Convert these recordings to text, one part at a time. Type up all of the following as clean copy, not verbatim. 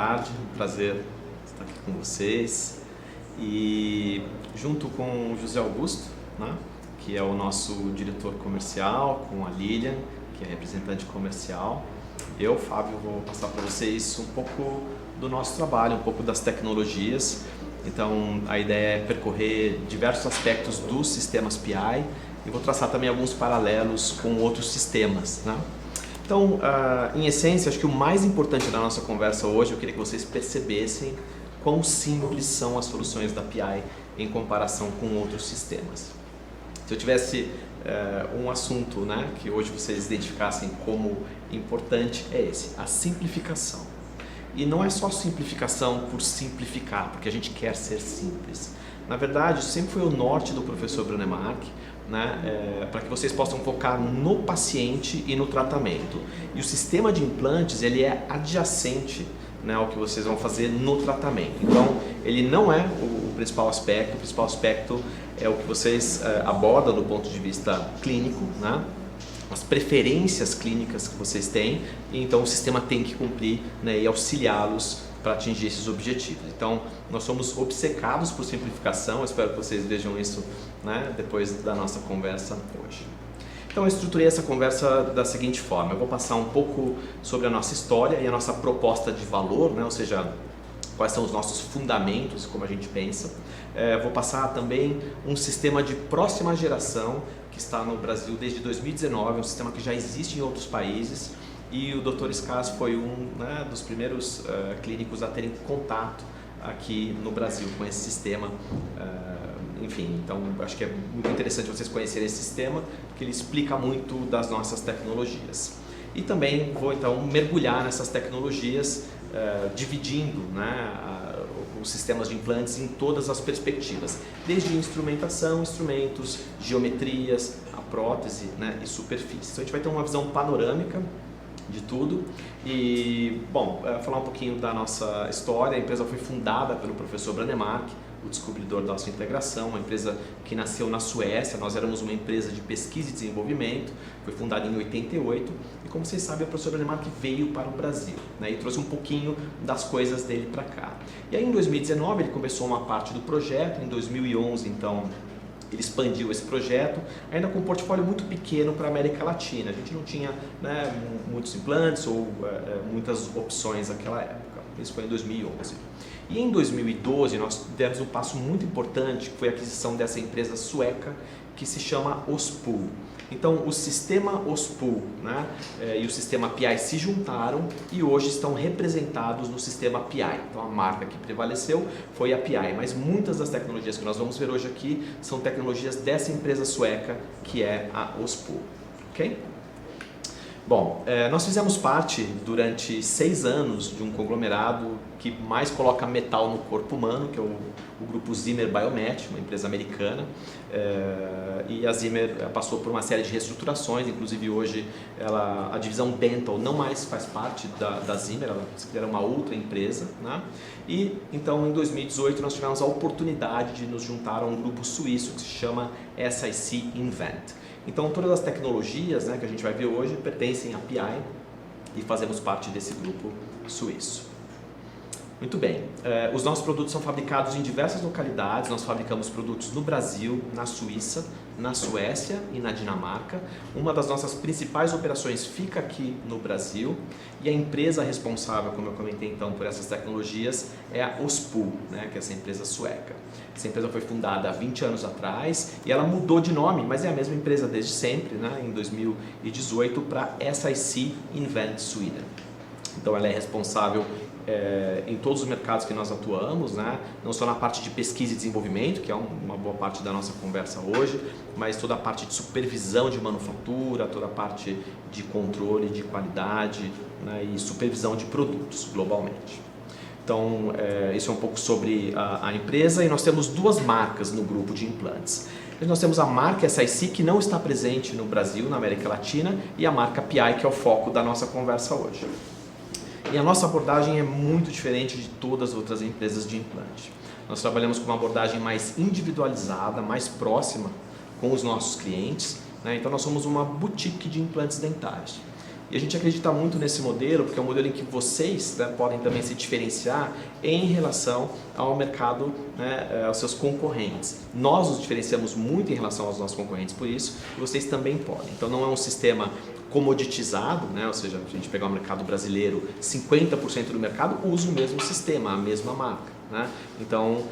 tarde, um prazer estar aqui com vocês. E junto com o José Augusto, né, que é o nosso diretor comercial, com a Lilian, que é representante comercial, eu, Fábio, vou passar para vocês um pouco do nosso trabalho, um pouco das tecnologias. Então, a ideia é percorrer diversos aspectos dos sistemas PI e vou traçar também alguns paralelos com outros sistemas, né? Então, em essência, acho que o mais importante da nossa conversa hoje, eu queria que vocês percebessem quão simples são as soluções da PI em comparação com outros sistemas. Se eu tivesse um assunto, né, que hoje vocês identificassem como importante, é esse, a simplificação. E não é só simplificação por simplificar, porque a gente quer ser simples. Na verdade, isso sempre foi o norte do professor Brånemark, né, para que vocês possam focar no paciente e no tratamento. E o sistema de implantes, ele é adjacente, né, ao que vocês vão fazer no tratamento. Então, ele não é o principal aspecto é o que vocês abordam do ponto de vista clínico, né, as preferências clínicas que vocês têm, e então o sistema tem que cumprir, né, e auxiliá-los para atingir esses objetivos. Então, nós somos obcecados por simplificação, eu espero que vocês vejam isso, né, depois da nossa conversa hoje. Então, eu estruturei essa conversa da seguinte forma: eu vou passar um pouco sobre a nossa história e a nossa proposta de valor, né, ou seja, quais são os nossos fundamentos, como a gente pensa. Vou passar também um sistema de próxima geração que está no Brasil desde 2019, um sistema que já existe em outros países, e o Dr. Scars foi né, dos primeiros clínicos a terem contato aqui no Brasil com esse sistema. Enfim, então acho que é muito interessante vocês conhecerem esse sistema, porque ele explica muito das nossas tecnologias. E também vou então mergulhar nessas tecnologias, dividindo, né, os sistemas de implantes em todas as perspectivas, desde instrumentação, instrumentos, geometrias, a prótese, né, e superfície. Então a gente vai ter uma visão panorâmica de tudo. E, bom, falar um pouquinho da nossa história. A empresa foi fundada pelo professor Brånemark, o descobridor da integração, uma empresa que nasceu na Suécia. Nós éramos uma empresa de pesquisa e desenvolvimento, foi fundada em 88, e como vocês sabem, o professor Brånemark veio para o Brasil, né, e trouxe um pouquinho das coisas dele para cá. E aí em 2019 ele começou uma parte do projeto, em 2011 então ele expandiu esse projeto, ainda com um portfólio muito pequeno para a América Latina. A gente não tinha, né, muitos implantes ou muitas opções naquela época. Isso foi em 2011. E em 2012 nós demos um passo muito importante, que foi a aquisição dessa empresa sueca que se chama Ospool. Então o sistema Ospool, né, e o sistema PI se juntaram e hoje estão representados no sistema PI. Então a marca que prevaleceu foi a PI, mas muitas das tecnologias que nós vamos ver hoje aqui são tecnologias dessa empresa sueca que é a Ospool. Ok? Bom, nós fizemos parte durante 6 anos de um conglomerado que mais coloca metal no corpo humano, que é o grupo Zimmer Biomet, uma empresa americana, e a Zimmer passou por uma série de reestruturações, inclusive hoje a divisão Dental não mais faz parte da Zimmer, ela era uma outra empresa, né? E então em 2018 nós tivemos a oportunidade de nos juntar a um grupo suíço que se chama SIC Invent. Então todas as tecnologias, né, que a gente vai ver hoje pertencem à PI e fazemos parte desse grupo suíço. Muito bem, os nossos produtos são fabricados em diversas localidades. Nós fabricamos produtos no Brasil, na Suíça, na Suécia e na Dinamarca. Uma das nossas principais operações fica aqui no Brasil, e a empresa responsável, como eu comentei então, por essas tecnologias é a Ospool, né, que é essa empresa sueca. Essa empresa foi fundada há 20 anos atrás e ela mudou de nome, mas é a mesma empresa desde sempre, né, em 2018 para SIC Invent Sweden. Então ela é responsável em todos os mercados que nós atuamos, né? Não só na parte de pesquisa e desenvolvimento, que é uma boa parte da nossa conversa hoje, mas toda a parte de supervisão de manufatura, toda a parte de controle de qualidade, né, e supervisão de produtos globalmente. Então, isso é um pouco sobre a empresa, e nós temos 2 marcas no grupo de implantes. Nós temos a marca SIC, que não está presente no Brasil, na América Latina, e a marca PI, que é o foco da nossa conversa hoje. E a nossa abordagem é muito diferente de todas as outras empresas de implante. Nós trabalhamos com uma abordagem mais individualizada, mais próxima com os nossos clientes, né? Então nós somos uma boutique de implantes dentários. E a gente acredita muito nesse modelo, porque é um modelo em que vocês, né, podem também se diferenciar em relação ao mercado, né, aos seus concorrentes. Nós nos diferenciamos muito em relação aos nossos concorrentes, por isso vocês também podem. Então não é um sistema comoditizado, né? Ou seja, se a gente pegar o mercado brasileiro, 50% do mercado usa o mesmo sistema, a mesma marca, né? Então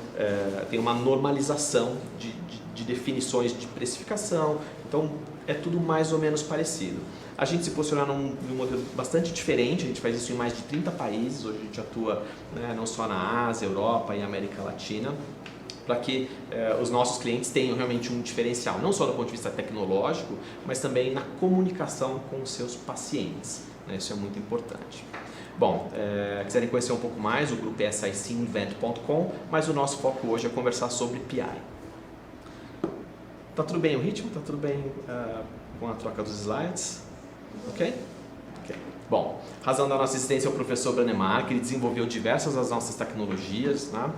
tem uma normalização de definições de precificação, então é tudo mais ou menos parecido. A gente se posiciona num modelo bastante diferente, a gente faz isso em mais de 30 países, hoje a gente atua, né, não só na Ásia, Europa e América Latina, para que os nossos clientes tenham realmente um diferencial, não só do ponto de vista tecnológico, mas também na comunicação com os seus pacientes, né? Isso é muito importante. Bom, quiserem conhecer um pouco mais, o grupo é sicinvent.com, mas o nosso foco hoje é conversar sobre PI. Tá tudo bem o ritmo? Tá tudo bem com a troca dos slides? Ok? Ok. Bom, razão da nossa existência é o professor Branemark, ele desenvolveu diversas das nossas tecnologias, né?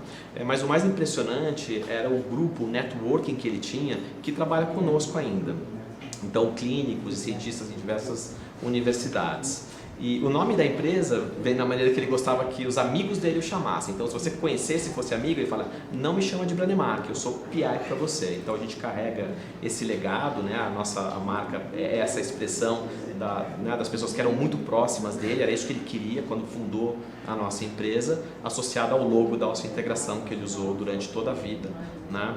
Mas o mais impressionante era o grupo, o networking que ele tinha, que trabalha conosco ainda. Então, clínicos e cientistas em diversas universidades. E o nome da empresa vem da maneira que ele gostava que os amigos dele o chamassem. Então, se você conhecesse e fosse amigo, ele fala, não me chama de Branemark, eu sou PI para você. Então, a gente carrega esse legado, né? A marca é essa expressão né, das pessoas que eram muito próximas dele, era isso que ele queria quando fundou a nossa empresa, associada ao logo da nossa integração que ele usou durante toda a vida, né?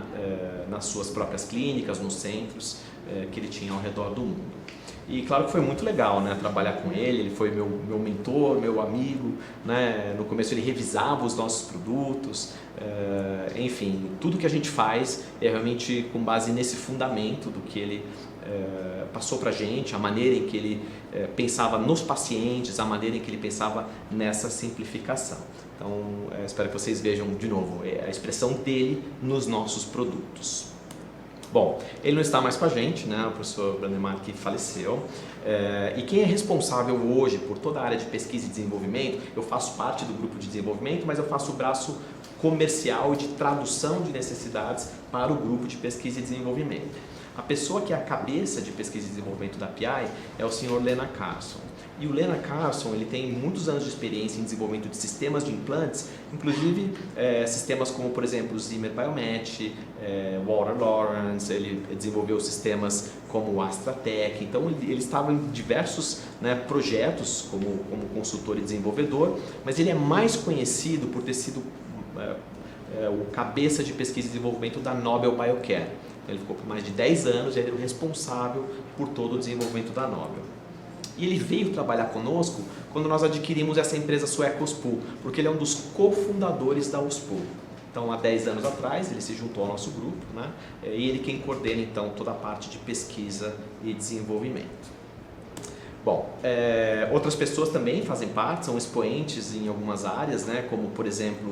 Nas suas próprias clínicas, nos centros que ele tinha ao redor do mundo. E claro que foi muito legal, né, trabalhar com ele, ele foi meu mentor, meu amigo, né? No começo ele revisava os nossos produtos, enfim, tudo que a gente faz é realmente com base nesse fundamento do que ele passou pra gente, a maneira em que ele pensava nos pacientes, a maneira em que ele pensava nessa simplificação. Então, espero que vocês vejam de novo a expressão dele nos nossos produtos. Bom, ele não está mais com a gente, né? O professor Branemark faleceu, e quem é responsável hoje por toda a área de pesquisa e desenvolvimento, eu faço parte do grupo de desenvolvimento, mas eu faço o braço comercial e de tradução de necessidades para o grupo de pesquisa e desenvolvimento. A pessoa que é a cabeça de pesquisa e desenvolvimento da PI é o Sr. Lena Carson. E o Lena Carson, ele tem muitos anos de experiência em desenvolvimento de sistemas de implantes, inclusive sistemas como, por exemplo, o Zimmer Biomet, Walter Lawrence, ele desenvolveu sistemas como o AstraTech. Então, ele estava em diversos, né, projetos como consultor e desenvolvedor, mas ele é mais conhecido por ter sido o cabeça de pesquisa e desenvolvimento da Nobel Biocare. Ele ficou por mais de 10 anos e ele era o responsável por todo o desenvolvimento da Nobel. E ele veio trabalhar conosco quando nós adquirimos essa empresa sueca OSPU, porque ele é um dos cofundadores da OSPU. Então, há 10 anos atrás, ele se juntou ao nosso grupo, né? E ele quem coordena, então, toda a parte de pesquisa e desenvolvimento. Bom, outras pessoas também fazem parte, são expoentes em algumas áreas, né? Como, por exemplo,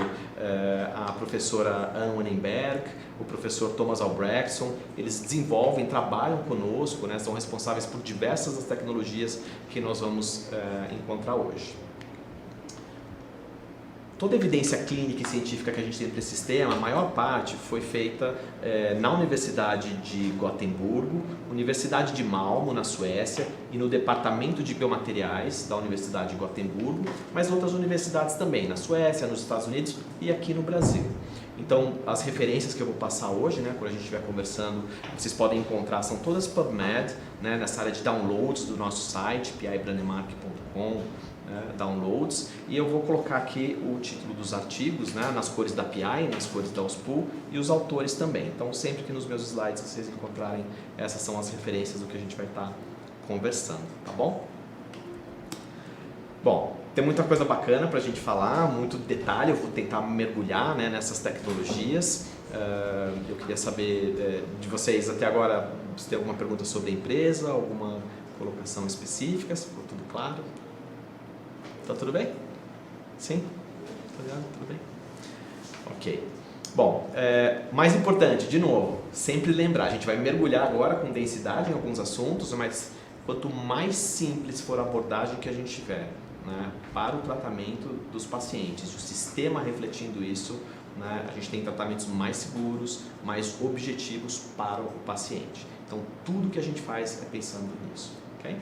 a professora Anne Wannenberg, o professor Thomas Albrechtson. Eles desenvolvem, trabalham conosco, né? São responsáveis por diversas das tecnologias que nós vamos encontrar hoje. Toda a evidência clínica e científica que a gente tem para esse sistema, a maior parte foi feita na Universidade de Gotemburgo, Universidade de Malmo, na Suécia, e no Departamento de Biomateriais da Universidade de Gotemburgo, mas outras universidades também, na Suécia, nos Estados Unidos e aqui no Brasil. Então, as referências que eu vou passar hoje, né, quando a gente estiver conversando, vocês podem encontrar, são todas PubMed, né, nessa área de downloads do nosso site, pibranemark.com, downloads, e eu vou colocar aqui o título dos artigos, né, nas cores da PI, nas cores da OSPU, e os autores também. Então, sempre que nos meus slides vocês encontrarem, essas são as referências do que a gente vai estar conversando, tá bom? Bom, tem muita coisa bacana para a gente falar, muito detalhe, eu vou tentar mergulhar, né, nessas tecnologias. Eu queria saber de vocês até agora, se tem alguma pergunta sobre a empresa, alguma colocação específica, se ficou tudo claro. Tá tudo bem? Sim? Tudo bem? Ok. Bom, mais importante, de novo, sempre lembrar, a gente vai mergulhar agora com densidade em alguns assuntos, mas quanto mais simples for a abordagem que a gente tiver, né, para o tratamento dos pacientes, o sistema refletindo isso, né, a gente tem tratamentos mais seguros, mais objetivos para o paciente. Então, tudo que a gente faz é pensando nisso, ok?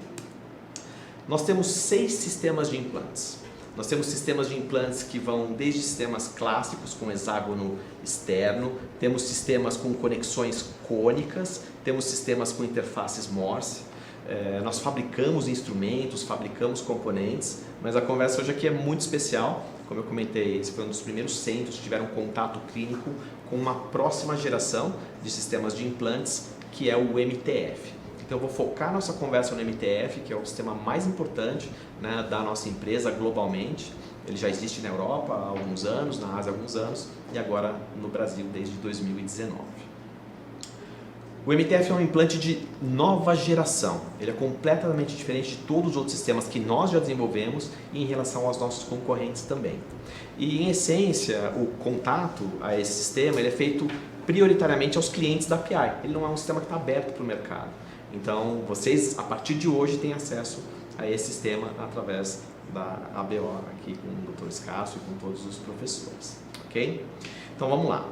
Nós temos 6 sistemas de implantes. Nós temos sistemas de implantes que vão desde sistemas clássicos com hexágono externo, temos sistemas com conexões cônicas, temos sistemas com interfaces Morse. Nós fabricamos instrumentos, fabricamos componentes, mas a conversa hoje aqui é muito especial. Como eu comentei, esse foi um dos primeiros centros que tiveram contato clínico com uma próxima geração de sistemas de implantes, que é o MTF. Então eu vou focar nossa conversa no MTF, que é o sistema mais importante, né, da nossa empresa globalmente. Ele já existe na Europa há alguns anos, na Ásia há alguns anos e agora no Brasil desde 2019. O MTF é um implante de nova geração. Ele é completamente diferente de todos os outros sistemas que nós já desenvolvemos e em relação aos nossos concorrentes também. E em essência, o contato a esse sistema ele é feito prioritariamente aos clientes da PI. Ele não é um sistema que está aberto para o mercado. Então, vocês, a partir de hoje, têm acesso a esse sistema através da ABO, aqui com o Dr. Escasso e com todos os professores, ok? Então, vamos lá.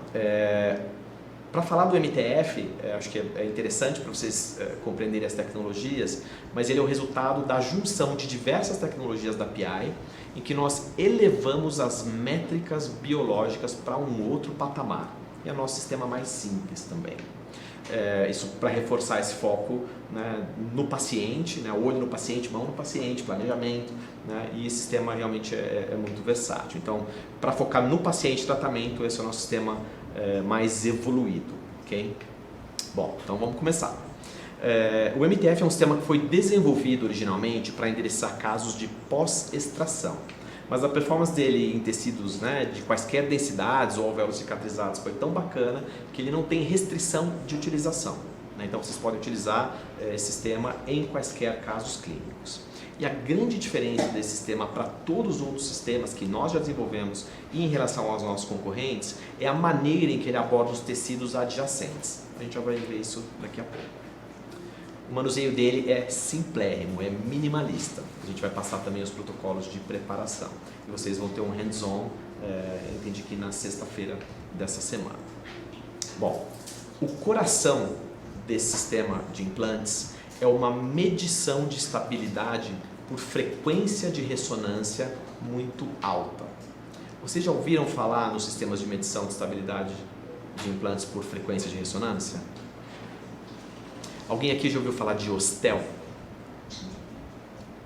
Para falar do MTF, acho que é interessante para vocês compreenderem as tecnologias, mas ele é o resultado da junção de diversas tecnologias da PI, em que nós elevamos as métricas biológicas para um outro patamar. E é o nosso sistema mais simples também. Isso para reforçar esse foco, né, no paciente, né, olho no paciente, mão no paciente, planejamento, né, e esse sistema realmente é muito versátil. Então, para focar no paciente tratamento, esse é o nosso sistema mais evoluído, ok? Bom, então vamos começar. O MTF é um sistema que foi desenvolvido originalmente para endereçar casos de pós-extração. Mas a performance dele em tecidos, né, de quaisquer densidades ou alvéolos cicatrizados foi tão bacana que ele não tem restrição de utilização, né? Então vocês podem utilizar esse sistema em quaisquer casos clínicos. E a grande diferença desse sistema para todos os outros sistemas que nós já desenvolvemos e em relação aos nossos concorrentes é a maneira em que ele aborda os tecidos adjacentes. A gente já vai ver isso daqui a pouco. O manuseio dele é simplérrimo, é minimalista. A gente vai passar também os protocolos de preparação. E vocês vão ter um hands-on, entendi que na sexta-feira dessa semana. Bom, o coração desse sistema de implantes é uma medição de estabilidade por frequência de ressonância muito alta. Vocês já ouviram falar nos sistemas de medição de estabilidade de implantes por frequência de ressonância? Alguém aqui já ouviu falar de Ostel?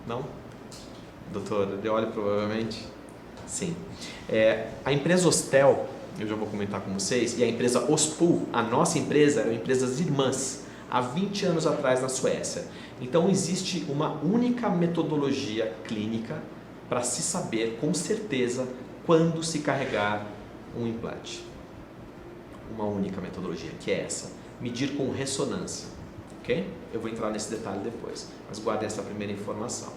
Não? Doutor Deoli, provavelmente? Sim. A empresa Ostel, eu já vou comentar com vocês, e a empresa Ospul, a nossa empresa, eram empresas irmãs, há 20 anos atrás na Suécia. Então existe uma única metodologia clínica para se saber com certeza quando se carregar um implante. Uma única metodologia, que é essa, medir com ressonância. Okay? Eu vou entrar nesse detalhe depois, mas guardem essa primeira informação.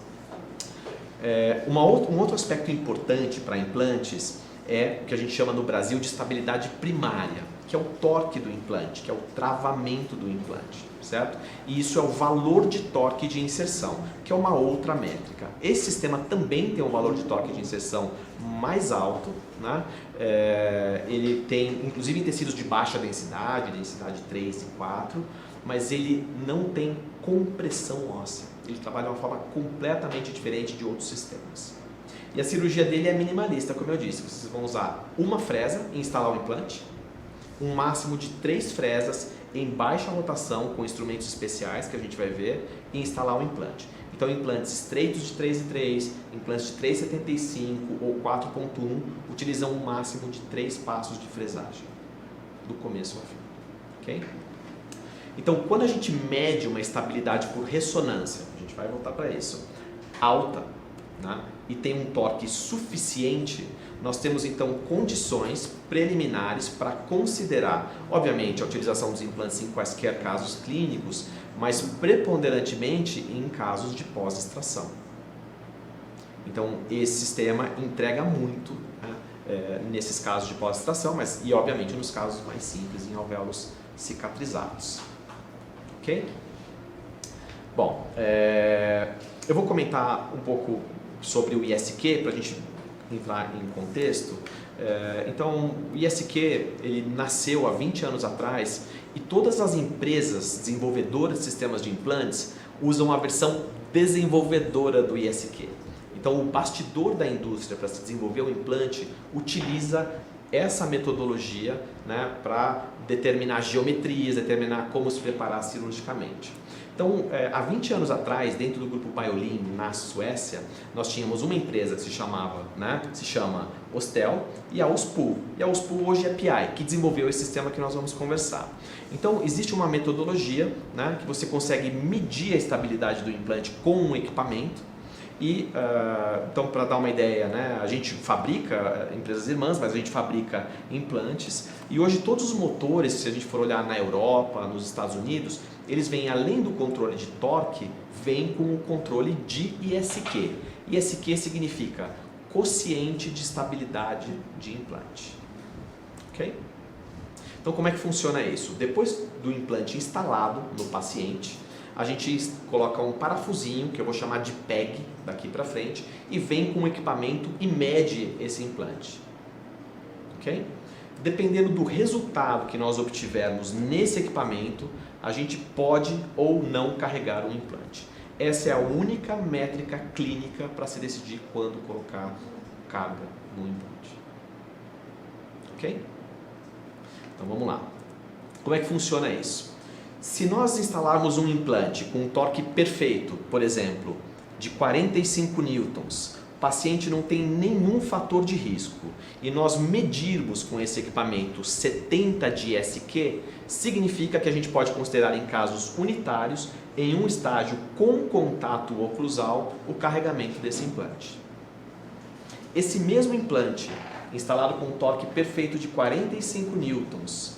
Um outro aspecto importante para implantes é o que a gente chama no Brasil de estabilidade primária, que é o torque do implante, que é o travamento do implante, certo? E isso é o valor de torque de inserção, que é uma outra métrica. Esse sistema também tem um valor de torque de inserção mais alto, né? Ele tem, inclusive em tecidos de baixa densidade, densidade 3 e 4, mas ele não tem compressão óssea. Ele trabalha de uma forma completamente diferente de outros sistemas. E a cirurgia dele é minimalista, como eu disse. Vocês vão usar uma fresa e instalar o implante, um máximo de 3 fresas em baixa rotação com instrumentos especiais que a gente vai ver e instalar o implante. Então, implantes estreitos de 3 em 3, implantes de 3,75 ou 4,1 utilizam um máximo de 3 passos de fresagem, do começo ao fim. Ok? Então, quando a gente mede uma estabilidade por ressonância, a gente vai voltar para isso, alta, né, e tem um torque suficiente, nós temos então condições preliminares para considerar, obviamente, a utilização dos implantes em quaisquer casos clínicos, mas preponderantemente em casos de pós-extração. Então, esse sistema entrega muito, né, nesses casos de pós-extração, mas e obviamente nos casos mais simples, em alvéolos cicatrizados. Ok? Bom, eu vou comentar um pouco sobre o ISQ para a gente entrar em contexto, Então, o ISQ ele nasceu há 20 anos atrás e todas as empresas desenvolvedoras de sistemas de implantes usam a versão desenvolvedora do ISQ. Então, o bastidor da indústria para se desenvolver o implante utiliza essa metodologia, né, para determinar geometrias, determinar como se preparar cirurgicamente. Então, há 20 anos atrás, dentro do grupo Biolin, na Suécia, nós tínhamos uma empresa que se chama Ostel e a Ospool. E a Ospool hoje é PI, que desenvolveu esse sistema que nós vamos conversar. Então, existe uma metodologia, né, que você consegue medir a estabilidade do implante com um equipamento. E, então, para dar uma ideia, né, a gente fabrica, empresas irmãs, mas a gente fabrica implantes. E hoje todos os motores, se a gente for olhar na Europa, nos Estados Unidos, eles vêm, além do controle de torque, vêm com o controle de ISQ. ISQ significa quociente de estabilidade de implante. Ok? Então, como é que funciona isso? Depois do implante instalado no paciente, a gente coloca um parafusinho, que eu vou chamar de PEG, daqui para frente, e vem com o equipamento e mede esse implante. Ok? Dependendo do resultado que nós obtivermos nesse equipamento, a gente pode ou não carregar o implante. Essa é a única métrica clínica para se decidir quando colocar carga no implante. Ok? Então vamos lá. Como é que funciona isso? Se nós instalarmos um implante com um torque perfeito, por exemplo, de 45 newtons, o paciente não tem nenhum fator de risco, e nós medirmos com esse equipamento 70 de ISQ, significa que a gente pode considerar em casos unitários, em um estágio com contato oclusal, o carregamento desse implante. Esse mesmo implante, instalado com um torque perfeito de 45 newtons,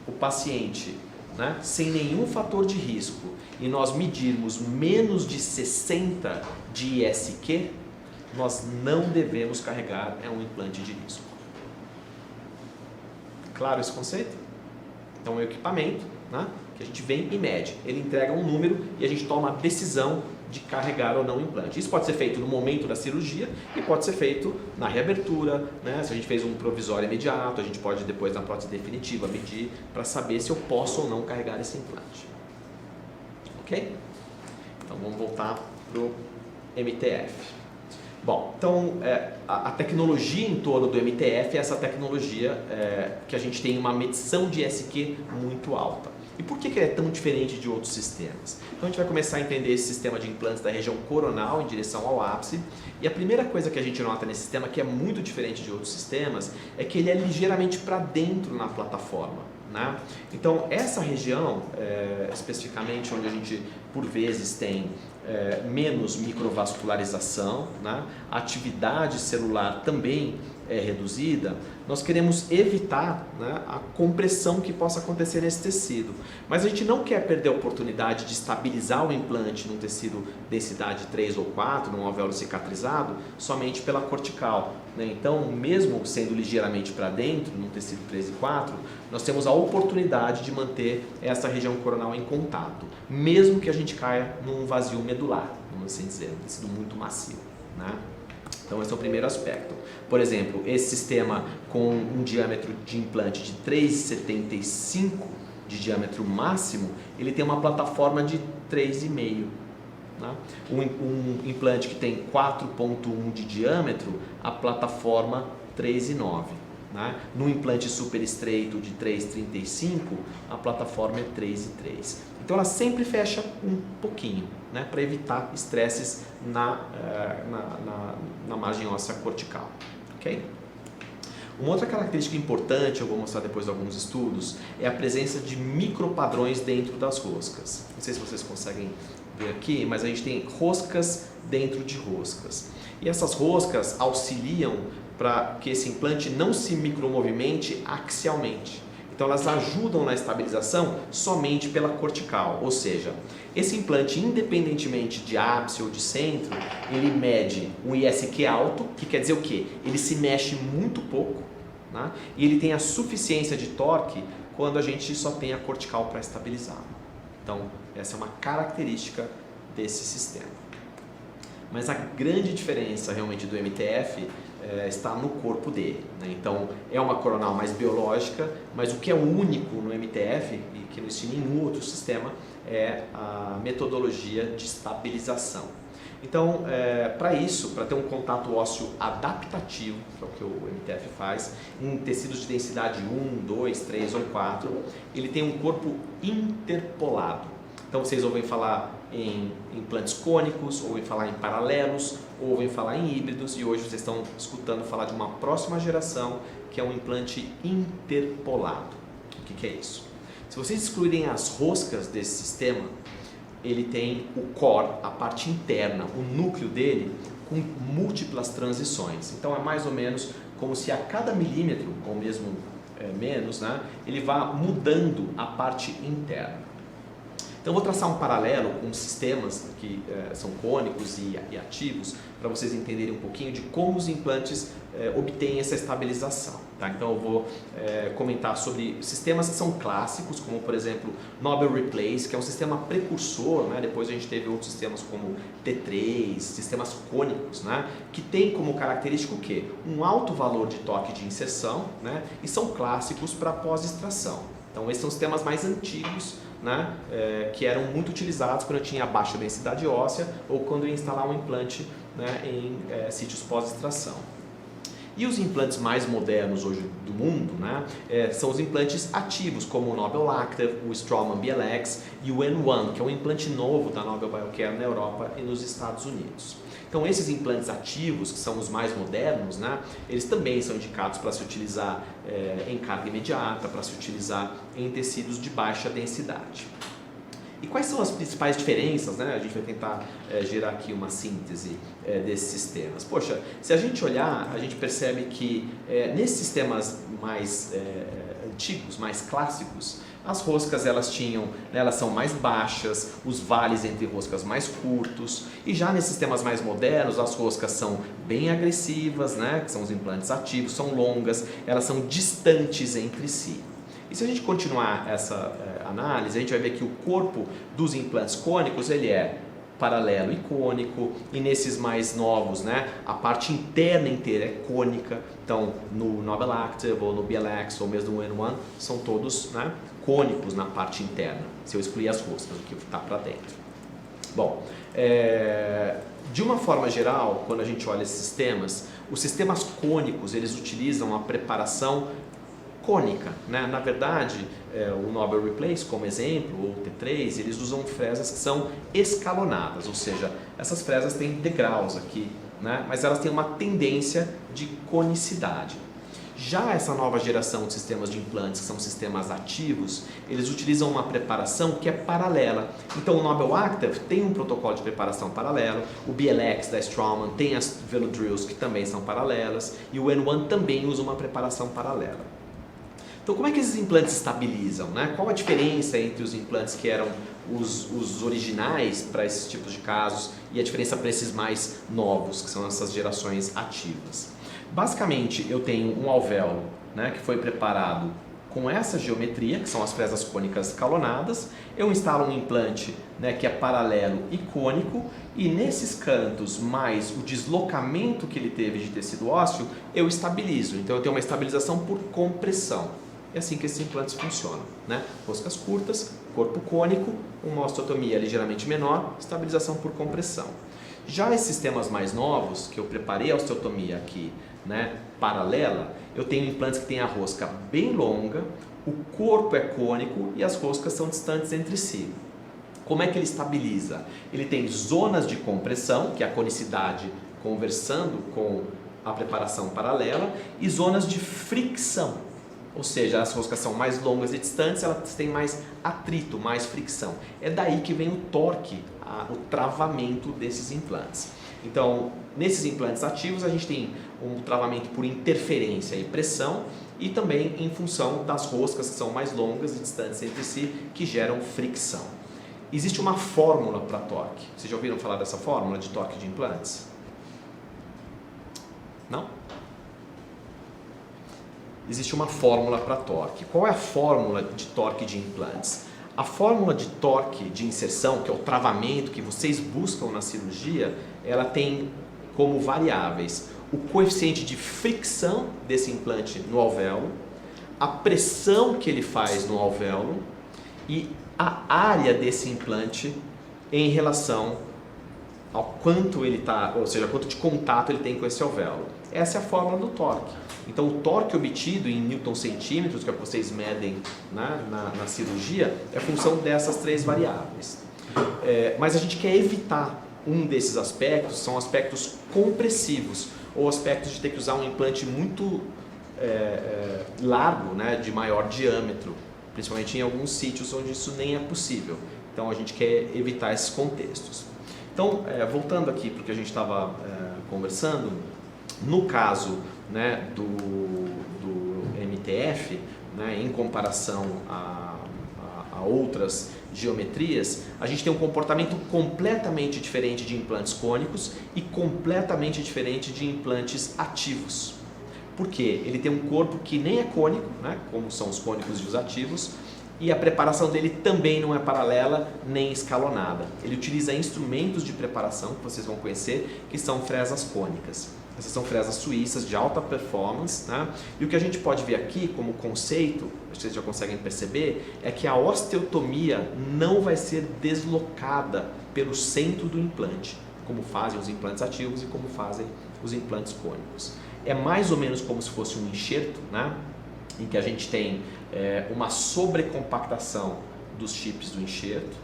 o paciente, né, sem nenhum fator de risco, e nós medirmos menos de 60 de ISQ, nós não devemos carregar um implante de risco. Claro esse conceito? Então é um equipamento, né, que a gente vem e mede. Ele entrega um número e a gente toma a decisão de carregar ou não o implante. Isso pode ser feito no momento da cirurgia e pode ser feito na reabertura, né? Se a gente fez um provisório imediato, a gente pode depois na prótese definitiva medir para saber se eu posso ou não carregar esse implante. Ok? Então vamos voltar para o MTF. Bom, então a tecnologia em torno do MTF é essa tecnologia que a gente tem uma medição de ISQ muito alta. E por que ele é tão diferente de outros sistemas? Então a gente vai começar a entender esse sistema de implantes da região coronal em direção ao ápice. E a primeira coisa que a gente nota nesse sistema, que é muito diferente de outros sistemas, é que ele é ligeiramente para dentro na plataforma, né? Então essa região, especificamente onde a gente por vezes tem menos microvascularização, né? A atividade celular também é reduzida, nós queremos evitar, né, a compressão que possa acontecer nesse tecido. Mas a gente não quer perder a oportunidade de estabilizar o implante num tecido densidade 3 ou 4, num alvéolo cicatrizado, somente pela cortical, né? Então, mesmo sendo ligeiramente para dentro, num tecido 3 e 4, nós temos a oportunidade de manter essa região coronal em contato, mesmo que a gente caia num vazio medular, vamos assim dizer, um tecido muito macio, né? Então esse é o primeiro aspecto. Por exemplo, esse sistema com um diâmetro de implante de 3,75 de diâmetro máximo, ele tem uma plataforma de 3,5. Né? Um implante que tem 4,1 de diâmetro, a plataforma 3,9. Né? No implante super estreito de 3,35, a plataforma é 3,3. Então ela sempre fecha um pouquinho, né, para evitar estresses na margem óssea cortical. Okay? Uma outra característica importante, eu vou mostrar depois alguns estudos, é a presença de micropadrões dentro das roscas. Não sei se vocês conseguem ver aqui, mas a gente tem roscas dentro de roscas. E essas roscas auxiliam para que esse implante não se micromovimente axialmente. Então elas ajudam na estabilização somente pela cortical, ou seja, esse implante, independentemente de ápice ou de centro, ele mede um ISQ alto, que quer dizer o quê? Ele se mexe muito pouco, né? E ele tem a suficiência de torque quando a gente só tem a cortical para estabilizar. Então essa é uma característica desse sistema. Mas a grande diferença realmente do MTF está no corpo dele, né? Então é uma coronal mais biológica, mas o que é único no MTF e que não existe em nenhum outro sistema é a metodologia de estabilização. Então, para isso, para ter um contato ósseo adaptativo, que é o que o MTF faz, em tecidos de densidade 1, 2, 3 ou 4, ele tem um corpo interpolado. Então, vocês ouvem falar em implantes cônicos, ouvem falar em paralelos, ouvem falar em híbridos, e hoje vocês estão escutando falar de uma próxima geração, que é um implante interpolado. O que é isso? Se vocês excluírem as roscas desse sistema, ele tem o core, a parte interna, o núcleo dele, com múltiplas transições. Então é mais ou menos como se a cada milímetro, ou mesmo menos, né, ele vá mudando a parte interna. Então eu vou traçar um paralelo com sistemas que são cônicos e ativos, para vocês entenderem um pouquinho de como os implantes obtêm essa estabilização. Tá? Então eu vou comentar sobre sistemas que são clássicos, como por exemplo Nobel Replace, que é um sistema precursor, né? Depois a gente teve outros sistemas como T3, sistemas cônicos, né? Que tem como característico o quê? Um alto valor de toque de inserção, né? E são clássicos para pós-extração. Então esses são sistemas mais antigos, né, que eram muito utilizados quando eu tinha baixa densidade óssea ou quando eu ia instalar um implante, né, em sítios pós-extração. E os implantes mais modernos hoje do mundo, né, são os implantes ativos, como o Nobel Active, o Straumann BLX e o N1, que é um implante novo da Nobel Biocare na Europa e nos Estados Unidos. Então esses implantes ativos, que são os mais modernos, né, eles também são indicados para se utilizar em carga imediata, para se utilizar em tecidos de baixa densidade. E quais são as principais diferenças, né? A gente vai tentar gerar aqui uma síntese desses sistemas. Poxa, se a gente olhar, a gente percebe que nesses sistemas mais antigos, mais clássicos, as roscas elas são mais baixas, os vales entre roscas mais curtos, e já nesses sistemas mais modernos as roscas são bem agressivas, né, que são os implantes ativos, são longas, elas são distantes entre si. E se a gente continuar essa análise, a gente vai ver que o corpo dos implantes cônicos ele é paralelo e cônico, e nesses mais novos, né, a parte interna inteira é cônica. Então no Nobel Active ou no BLX ou mesmo no N1 são todos, né, cônicos na parte interna, se eu excluir as roscas, o que está para dentro. Bom, de uma forma geral, quando a gente olha esses sistemas, os sistemas cônicos eles utilizam a preparação cônica, né? Na verdade, o Nobel Replace, como exemplo, ou o T3, eles usam fresas que são escalonadas, ou seja, essas fresas têm degraus aqui, né? Mas elas têm uma tendência de conicidade. Já essa nova geração de sistemas de implantes, que são sistemas ativos, eles utilizam uma preparação que é paralela. Então o Nobel Active tem um protocolo de preparação paralelo, o BLX da Straumann tem as Velodrills que também são paralelas, e o N1 também usa uma preparação paralela. Então como é que esses implantes estabilizam, né? Qual a diferença entre os implantes que eram os originais para esses tipos de casos e a diferença para esses mais novos, que são essas gerações ativas? Basicamente eu tenho um alvéolo, né, que foi preparado com essa geometria, que são as fresas cônicas escalonadas. Eu instalo um implante, né, que é paralelo e cônico, e nesses cantos mais o deslocamento que ele teve de tecido ósseo, eu estabilizo. Então eu tenho uma estabilização por compressão. É assim que esses implantes funcionam, né? Roscas curtas, corpo cônico, uma osteotomia ligeiramente menor, estabilização por compressão. Já esses sistemas mais novos, que eu preparei a osteotomia aqui, né, paralela, eu tenho implantes que têm a rosca bem longa, o corpo é cônico e as roscas são distantes entre si. Como é que ele estabiliza? Ele tem zonas de compressão, que é a conicidade conversando com a preparação paralela, e zonas de fricção. Ou seja, as roscas são mais longas e distantes, elas têm mais atrito, mais fricção. É daí que vem o torque, o travamento desses implantes. Então, nesses implantes ativos, a gente tem um travamento por interferência e pressão, e também em função das roscas que são mais longas e distantes entre si, que geram fricção. Existe uma fórmula para torque. Vocês já ouviram falar dessa fórmula de torque de implantes? Não? Existe uma fórmula para torque. Qual é a fórmula de torque de implantes? A fórmula de torque de inserção, que é o travamento que vocês buscam na cirurgia, ela tem como variáveis o coeficiente de fricção desse implante no alvéolo, a pressão que ele faz no alvéolo e a área desse implante em relação ao quanto ele está, ou seja, quanto de contato ele tem com esse alvéolo. Essa é a fórmula do torque. Então o torque obtido em newton-centímetros, que é o que vocês medem, né, na cirurgia, é função dessas três variáveis. Mas a gente quer evitar um desses aspectos, são aspectos compressivos, ou aspectos de ter que usar um implante muito largo, né, de maior diâmetro, principalmente em alguns sítios onde isso nem é possível. Então a gente quer evitar esses contextos. Então, voltando aqui para o que a gente estava conversando, no caso, né, do MTF, né, em comparação a outras geometrias, a gente tem um comportamento completamente diferente de implantes cônicos e completamente diferente de implantes ativos. Por quê? Ele tem um corpo que nem é cônico, né, como são os cônicos e os ativos, e a preparação dele também não é paralela nem escalonada. Ele utiliza instrumentos de preparação que vocês vão conhecer, que são fresas cônicas. Essas são fresas suíças de alta performance, né? E o que a gente pode ver aqui como conceito, vocês já conseguem perceber, é que a osteotomia não vai ser deslocada pelo centro do implante, como fazem os implantes ativos e como fazem os implantes cônicos. É mais ou menos como se fosse um enxerto, né? Em que a gente tem uma sobrecompactação dos chips do enxerto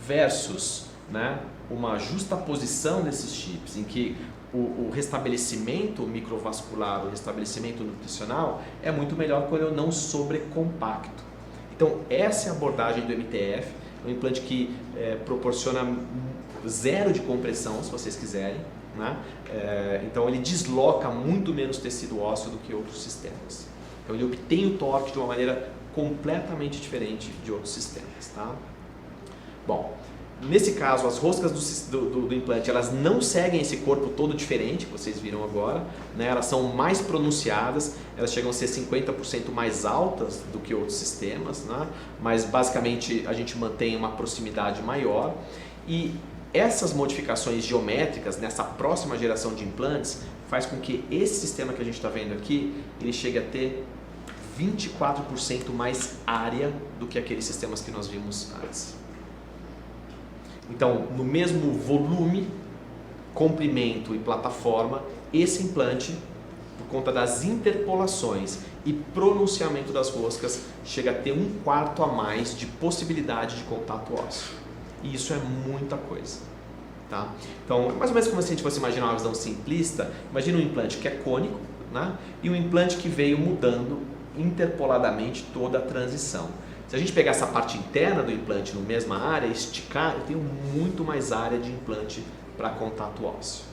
versus, né, uma justaposição desses chips, em que o restabelecimento microvascular, o restabelecimento nutricional é muito melhor quando eu não sobrecompacto. Então essa é a abordagem do MTF, um implante que proporciona zero de compressão, se vocês quiserem, né? Então ele desloca muito menos tecido ósseo do que outros sistemas. Então ele obtém o torque de uma maneira completamente diferente de outros sistemas, tá? Bom, nesse caso as roscas do implante, elas não seguem esse corpo todo diferente que vocês viram agora, né? Elas são mais pronunciadas, elas chegam a ser 50% mais altas do que outros sistemas, né? Mas basicamente a gente mantém uma proximidade maior, e essas modificações geométricas nessa próxima geração de implantes faz com que esse sistema que a gente está vendo aqui, ele chegue a ter 24% mais área do que aqueles sistemas que nós vimos antes. Então, no mesmo volume, comprimento e plataforma, esse implante, por conta das interpolações e pronunciamento das roscas, chega a ter 1/4 a mais de possibilidade de contato ósseo. E isso é muita coisa. Tá? Então, mais ou menos como se a gente fosse imaginar uma visão simplista, imagina um implante que é cônico, né? E um implante que veio mudando interpoladamente toda a transição. Se a gente pegar essa parte interna do implante na mesma área e esticar, eu tenho muito mais área de implante para contato ósseo.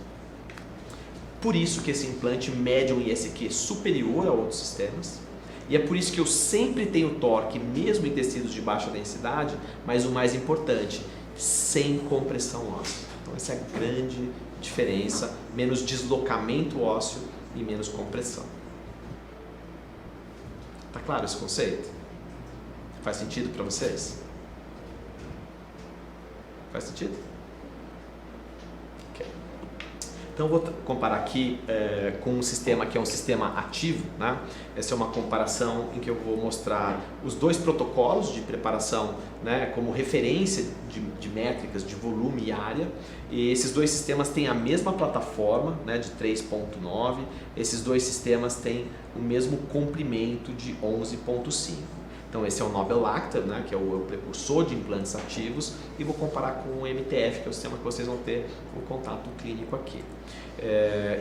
Por isso que esse implante mede um ISQ superior a outros sistemas, e é por isso que eu sempre tenho torque, mesmo em tecidos de baixa densidade, mas o mais importante, sem compressão óssea. Então essa é a grande diferença, menos deslocamento ósseo e menos compressão. Tá claro esse conceito? Faz sentido para vocês? Faz sentido? Ok. Então eu vou comparar aqui com um sistema que é um sistema ativo, né? Essa é uma comparação em que eu vou mostrar os dois protocolos de preparação, né, como referência de métricas de volume e área. E esses dois sistemas têm a mesma plataforma, né, de 3.9. Esses dois sistemas têm o mesmo comprimento de 11.5. Então esse é o Nobel Active, né, que é o precursor de implantes ativos, e vou comparar com o MTF, que é o sistema que vocês vão ter o contato clínico aqui.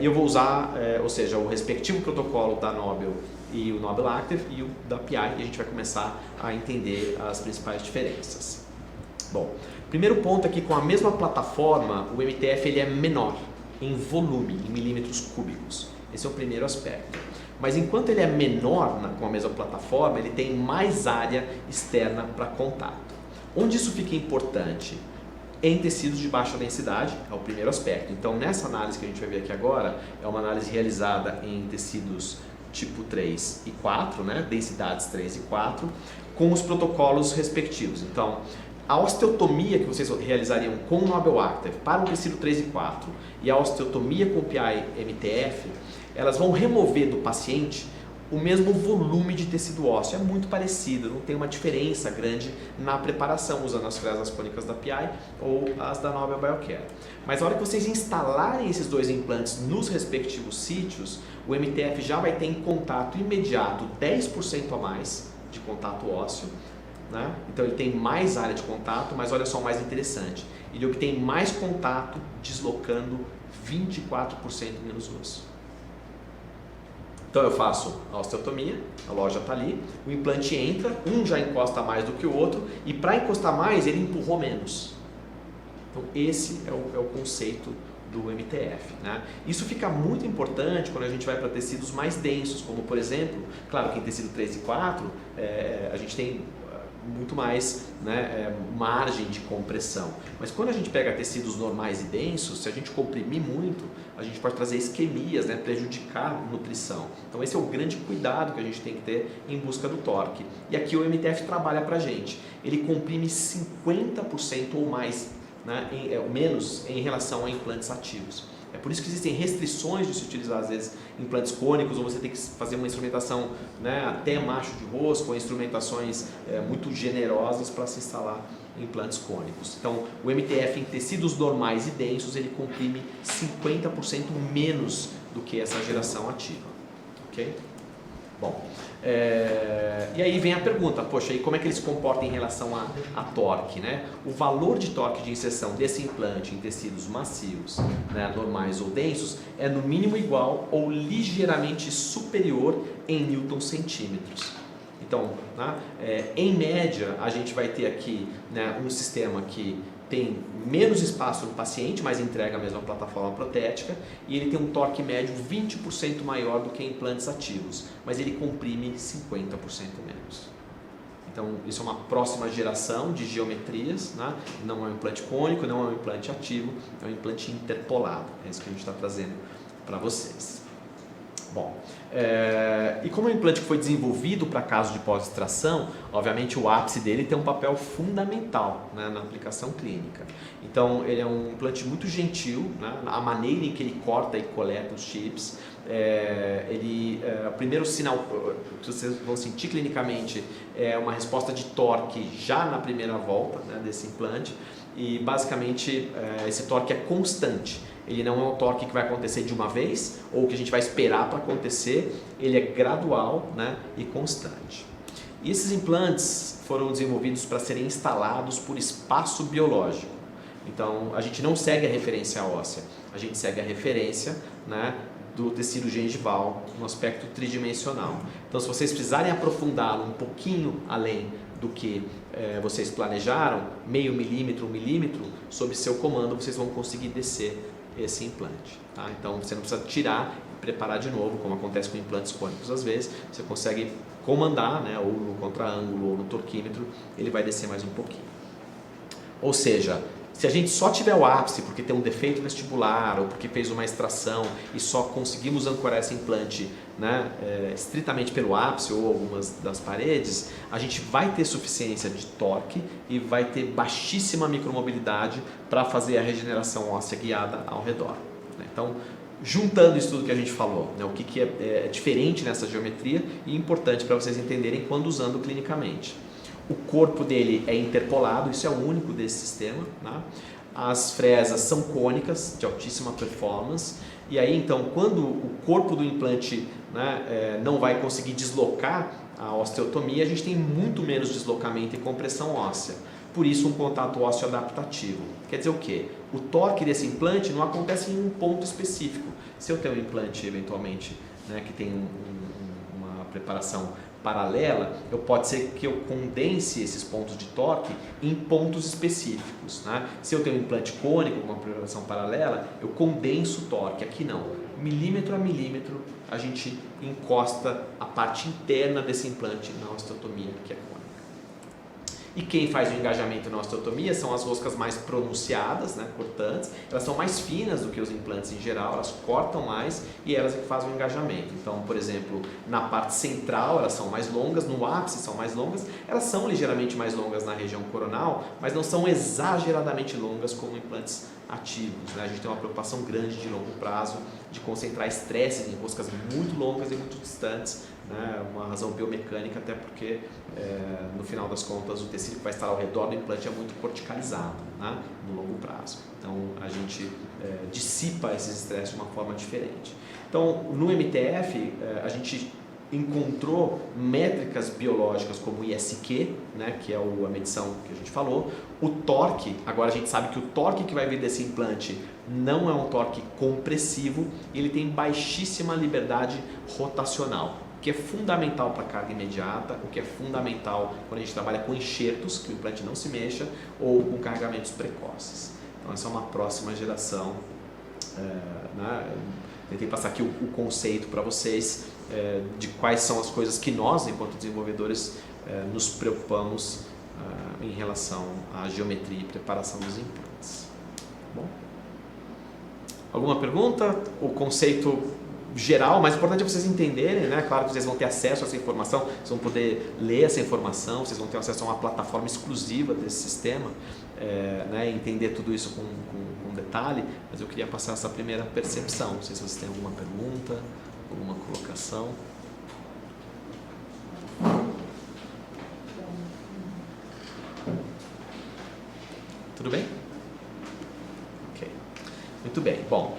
E eu vou usar, ou seja, o respectivo protocolo da Nobel e o Nobel Active e o da PI, e a gente vai começar a entender as principais diferenças. Bom, primeiro ponto aqui, com a mesma plataforma, o MTF ele é menor em volume, em milímetros cúbicos. Esse é o primeiro aspecto. Mas enquanto ele é menor com a mesma plataforma, ele tem mais área externa para contato. Onde isso fica importante? Em tecidos de baixa densidade, é o primeiro aspecto. Então nessa análise que a gente vai ver aqui agora, é uma análise realizada em tecidos tipo 3 e 4, né? Densidades 3 e 4, com os protocolos respectivos. Então, A osteotomia que vocês realizariam com o Nobel Active para um tecido 3 e 4 e a osteotomia com o PI-MTF, elas vão remover do paciente o mesmo volume de tecido ósseo. É muito parecido, não tem uma diferença grande na preparação usando as fresas cônicas da PI ou as da Nobel Biocare. Mas na hora que vocês instalarem esses dois implantes nos respectivos sítios, o MTF já vai ter em contato imediato 10% a mais de contato ósseo, né? Então ele tem mais área de contato, mas olha só o mais interessante, ele obtém mais contato deslocando 24% menos osso. Então eu faço a osteotomia, a loja está ali, o implante entra, um já encosta mais do que o outro e para encostar mais ele empurrou menos. Então esse é o conceito do MTF, né? Isso fica muito importante quando a gente vai para tecidos mais densos, como por exemplo, claro que em tecido 3 e 4 a gente tem muito mais, né, margem de compressão, mas quando a gente pega tecidos normais e densos, se a gente comprimir muito, a gente pode trazer isquemias, né, prejudicar a nutrição. Então esse é o grande cuidado que a gente tem que ter em busca do torque. E aqui o MTF trabalha para a gente, ele comprime 50% ou mais, né, menos em relação a implantes ativos. É por isso que existem restrições de se utilizar às vezes implantes cônicos, ou você tem que fazer uma instrumentação, né, até macho de rosca, ou instrumentações muito generosas para se instalar implantes cônicos. Então o MTF em tecidos normais e densos ele comprime 50% menos do que essa geração ativa. Ok? Bom, e aí vem a pergunta, poxa, e como é que ele se comporta em relação a torque, né? O valor de torque de inserção desse implante em tecidos macios, né, normais ou densos, é no mínimo igual ou ligeiramente superior em newton-centímetros. Então, né, em média, a gente vai ter aqui, né, um sistema que tem menos espaço no paciente, mas entrega a mesma plataforma protética, e ele tem um torque médio 20% maior do que implantes ativos, mas ele comprime 50% menos. Então isso é uma próxima geração de geometrias, né? Não é um implante cônico, não é um implante ativo, é um implante interpolado, é isso que a gente está trazendo para vocês. Bom, e como é um implante que foi desenvolvido para casos de pós-extração, obviamente o ápice dele tem um papel fundamental, né, na aplicação clínica. Então ele é um implante muito gentil, né, a maneira em que ele corta e coleta os chips. O primeiro sinal que vocês vão sentir clinicamente é uma resposta de torque já na primeira volta, né, desse implante, e basicamente esse torque é constante. Ele não é um torque que vai acontecer de uma vez ou que a gente vai esperar para acontecer, ele é gradual, né, e constante. E esses implantes foram desenvolvidos para serem instalados por espaço biológico. Então a gente não segue a referência óssea, a gente segue a referência, né, do tecido gengival no aspecto tridimensional. Então se vocês precisarem aprofundá-lo um pouquinho além do que vocês planejaram, meio milímetro, 1 milímetro, sob seu comando vocês vão conseguir descer esse implante, tá? Então você não precisa tirar e preparar de novo, como acontece com implantes cônicos às vezes, você consegue comandar, né, ou no contraângulo ou no torquímetro, ele vai descer mais um pouquinho. Ou seja, se a gente só tiver o ápice porque tem um defeito vestibular ou porque fez uma extração e só conseguimos ancorar esse implante, né, estritamente pelo ápice ou algumas das paredes, a gente vai ter suficiência de torque e vai ter baixíssima micromobilidade para fazer a regeneração óssea guiada ao redor. Então, juntando isso tudo que a gente falou, né, o que é diferente nessa geometria e importante para vocês entenderem quando usando clinicamente. O corpo dele é interpolado, isso é o único desse sistema, né? As fresas são cônicas, de altíssima performance, e aí então quando o corpo do implante, né, não vai conseguir deslocar a osteotomia, a gente tem muito menos deslocamento e compressão óssea, por isso um contato ósseo adaptativo. Quer dizer o quê? O torque desse implante não acontece em um ponto específico. Se eu tenho um implante eventualmente, né, que tem uma preparação paralela, pode ser que eu condense esses pontos de torque em pontos específicos, né? Se eu tenho um implante cônico com uma preparação paralela, eu condenso o torque. Aqui não, milímetro a milímetro a gente encosta a parte interna desse implante na osteotomia que é cônica. E quem faz o engajamento na osteotomia são as roscas mais pronunciadas, né, cortantes. Elas são mais finas do que os implantes em geral, elas cortam mais e elas é que fazem o engajamento. Então, por exemplo, na parte central elas são mais longas, no ápice são mais longas, elas são ligeiramente mais longas na região coronal, mas não são exageradamente longas como implantes ativos, né? A gente tem uma preocupação grande de longo prazo de concentrar estresse em roscas muito longas e muito distantes, né? Uma razão biomecânica, até porque no final das contas o tecido que vai estar ao redor do implante é muito corticalizado, né? No longo prazo. Então a gente dissipa esses estresses de uma forma diferente. Então no MTF a gente encontrou métricas biológicas como o ISQ, né, que é a medição que a gente falou, o torque. Agora a gente sabe que o torque que vai vir desse implante não é um torque compressivo, ele tem baixíssima liberdade rotacional, o que é fundamental para carga imediata, o que é fundamental quando a gente trabalha com enxertos, que o implante não se mexa, ou com carregamentos precoces. Então essa é uma próxima geração, né? Tentei passar aqui o conceito para vocês de quais são as coisas que nós, enquanto desenvolvedores, nos preocupamos em relação à geometria e preparação dos implantes. Bom, alguma pergunta? O conceito geral, mais importante é vocês entenderem, né? Claro que vocês vão ter acesso a essa informação, vocês vão poder ler essa informação, vocês vão ter acesso a uma plataforma exclusiva desse sistema, né? Entender tudo isso com detalhe, mas eu queria passar essa primeira percepção. Não sei se vocês têm alguma pergunta, alguma colocação. Tudo bem? Ok. Muito bem. Bom,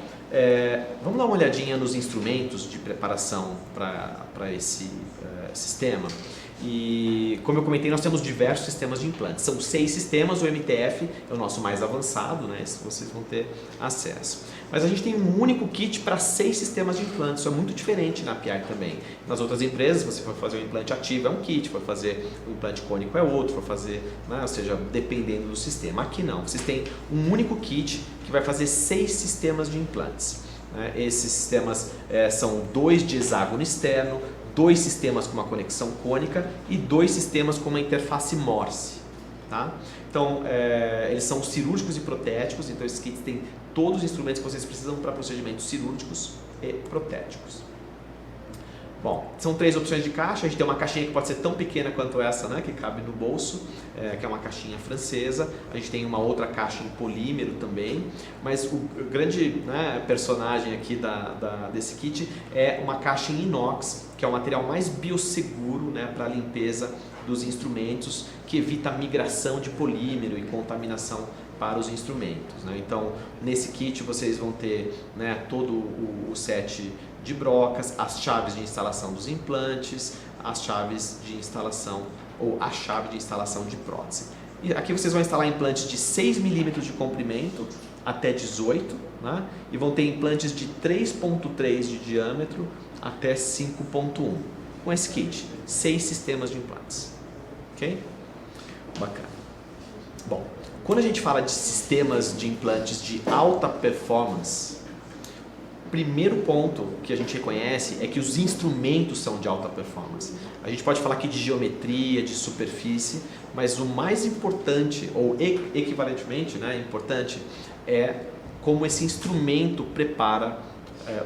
vamos dar uma olhadinha nos instrumentos de preparação para esse sistema. E como eu comentei, nós temos diversos sistemas de implantes. São 6 sistemas, o MTF é o nosso mais avançado, né? Esse vocês vão ter acesso. Mas a gente tem um único kit para 6 sistemas de implantes. Isso é muito diferente na PI também. Nas outras empresas, se você for fazer um implante ativo é um kit, for fazer um implante cônico é outro, for fazer, né? Ou seja, dependendo do sistema. Aqui não, vocês têm um único kit que vai fazer 6 sistemas de implantes. Esses sistemas são 2 de hexágono externo, 2 sistemas com uma conexão cônica e 2 sistemas com uma interface Morse. Tá? Então, eles são cirúrgicos e protéticos, então esses kits têm todos os instrumentos que vocês precisam para procedimentos cirúrgicos e protéticos. Bom, são 3 opções de caixa. A gente tem uma caixinha que pode ser tão pequena quanto essa, né, que cabe no bolso, que é uma caixinha francesa. A gente tem uma outra caixa em polímero também, mas o grande, né, personagem aqui desse kit é uma caixa em inox, que é o material mais biosseguro, né, para a limpeza dos instrumentos, que evita a migração de polímero e contaminação para os instrumentos, né? Então, nesse kit vocês vão ter, né, todo o set de brocas, as chaves de instalação dos implantes, as chaves de instalação ou a chave de instalação de prótese. E aqui vocês vão instalar implantes de 6 milímetros de comprimento até 18, né? E vão ter implantes de 3.3 de diâmetro até 5.1. Com esse kit, 6 sistemas de implantes. Ok? Bacana. Bom, quando a gente fala de sistemas de implantes de alta performance, o primeiro ponto que a gente reconhece é que os instrumentos são de alta performance. A gente pode falar aqui de geometria, de superfície, mas o mais importante, ou equivalentemente, né, importante, é como esse instrumento prepara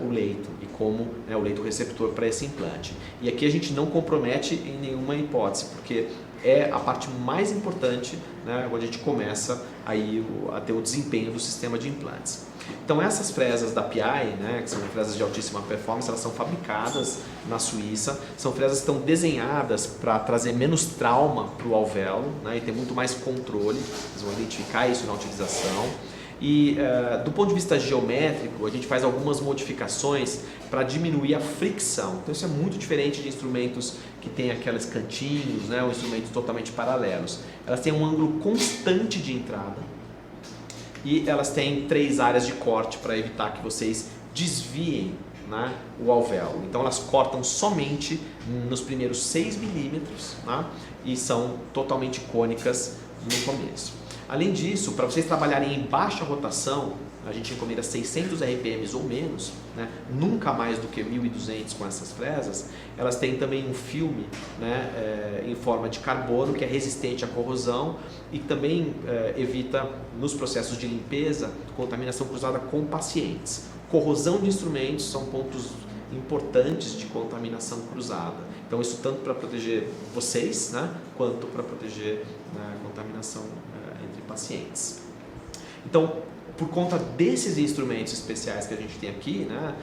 o leito e como o leito receptor para esse implante. E aqui a gente não compromete em nenhuma hipótese, porque é a parte mais importante, né, onde a gente começa aí a ter o desempenho do sistema de implantes. Então essas fresas da PI, né, que são fresas de altíssima performance, elas são fabricadas na Suíça, são fresas que estão desenhadas para trazer menos trauma para o alvéolo, né, e ter muito mais controle. Vocês vão identificar isso na utilização. E do ponto de vista geométrico, a gente faz algumas modificações para diminuir a fricção. Então isso é muito diferente de instrumentos que têm aqueles cantinhos, né, ou instrumentos totalmente paralelos. Elas têm um ângulo constante de entrada e elas têm 3 áreas de corte para evitar que vocês desviem, né, o alvéolo. Então elas cortam somente nos primeiros 6 milímetros, né, e são totalmente cônicas no começo. Além disso, para vocês trabalharem em baixa rotação, a gente recomenda 600 RPMs ou menos, né? Nunca mais do que 1.200 com essas fresas. Elas têm também um filme, né, em forma de carbono que é resistente à corrosão e também evita nos processos de limpeza contaminação cruzada com pacientes. Corrosão de instrumentos são pontos importantes de contaminação cruzada. Então isso tanto para proteger vocês, né, quanto para proteger a contaminação entre pacientes. Então, por conta desses instrumentos especiais que a gente tem aqui, né,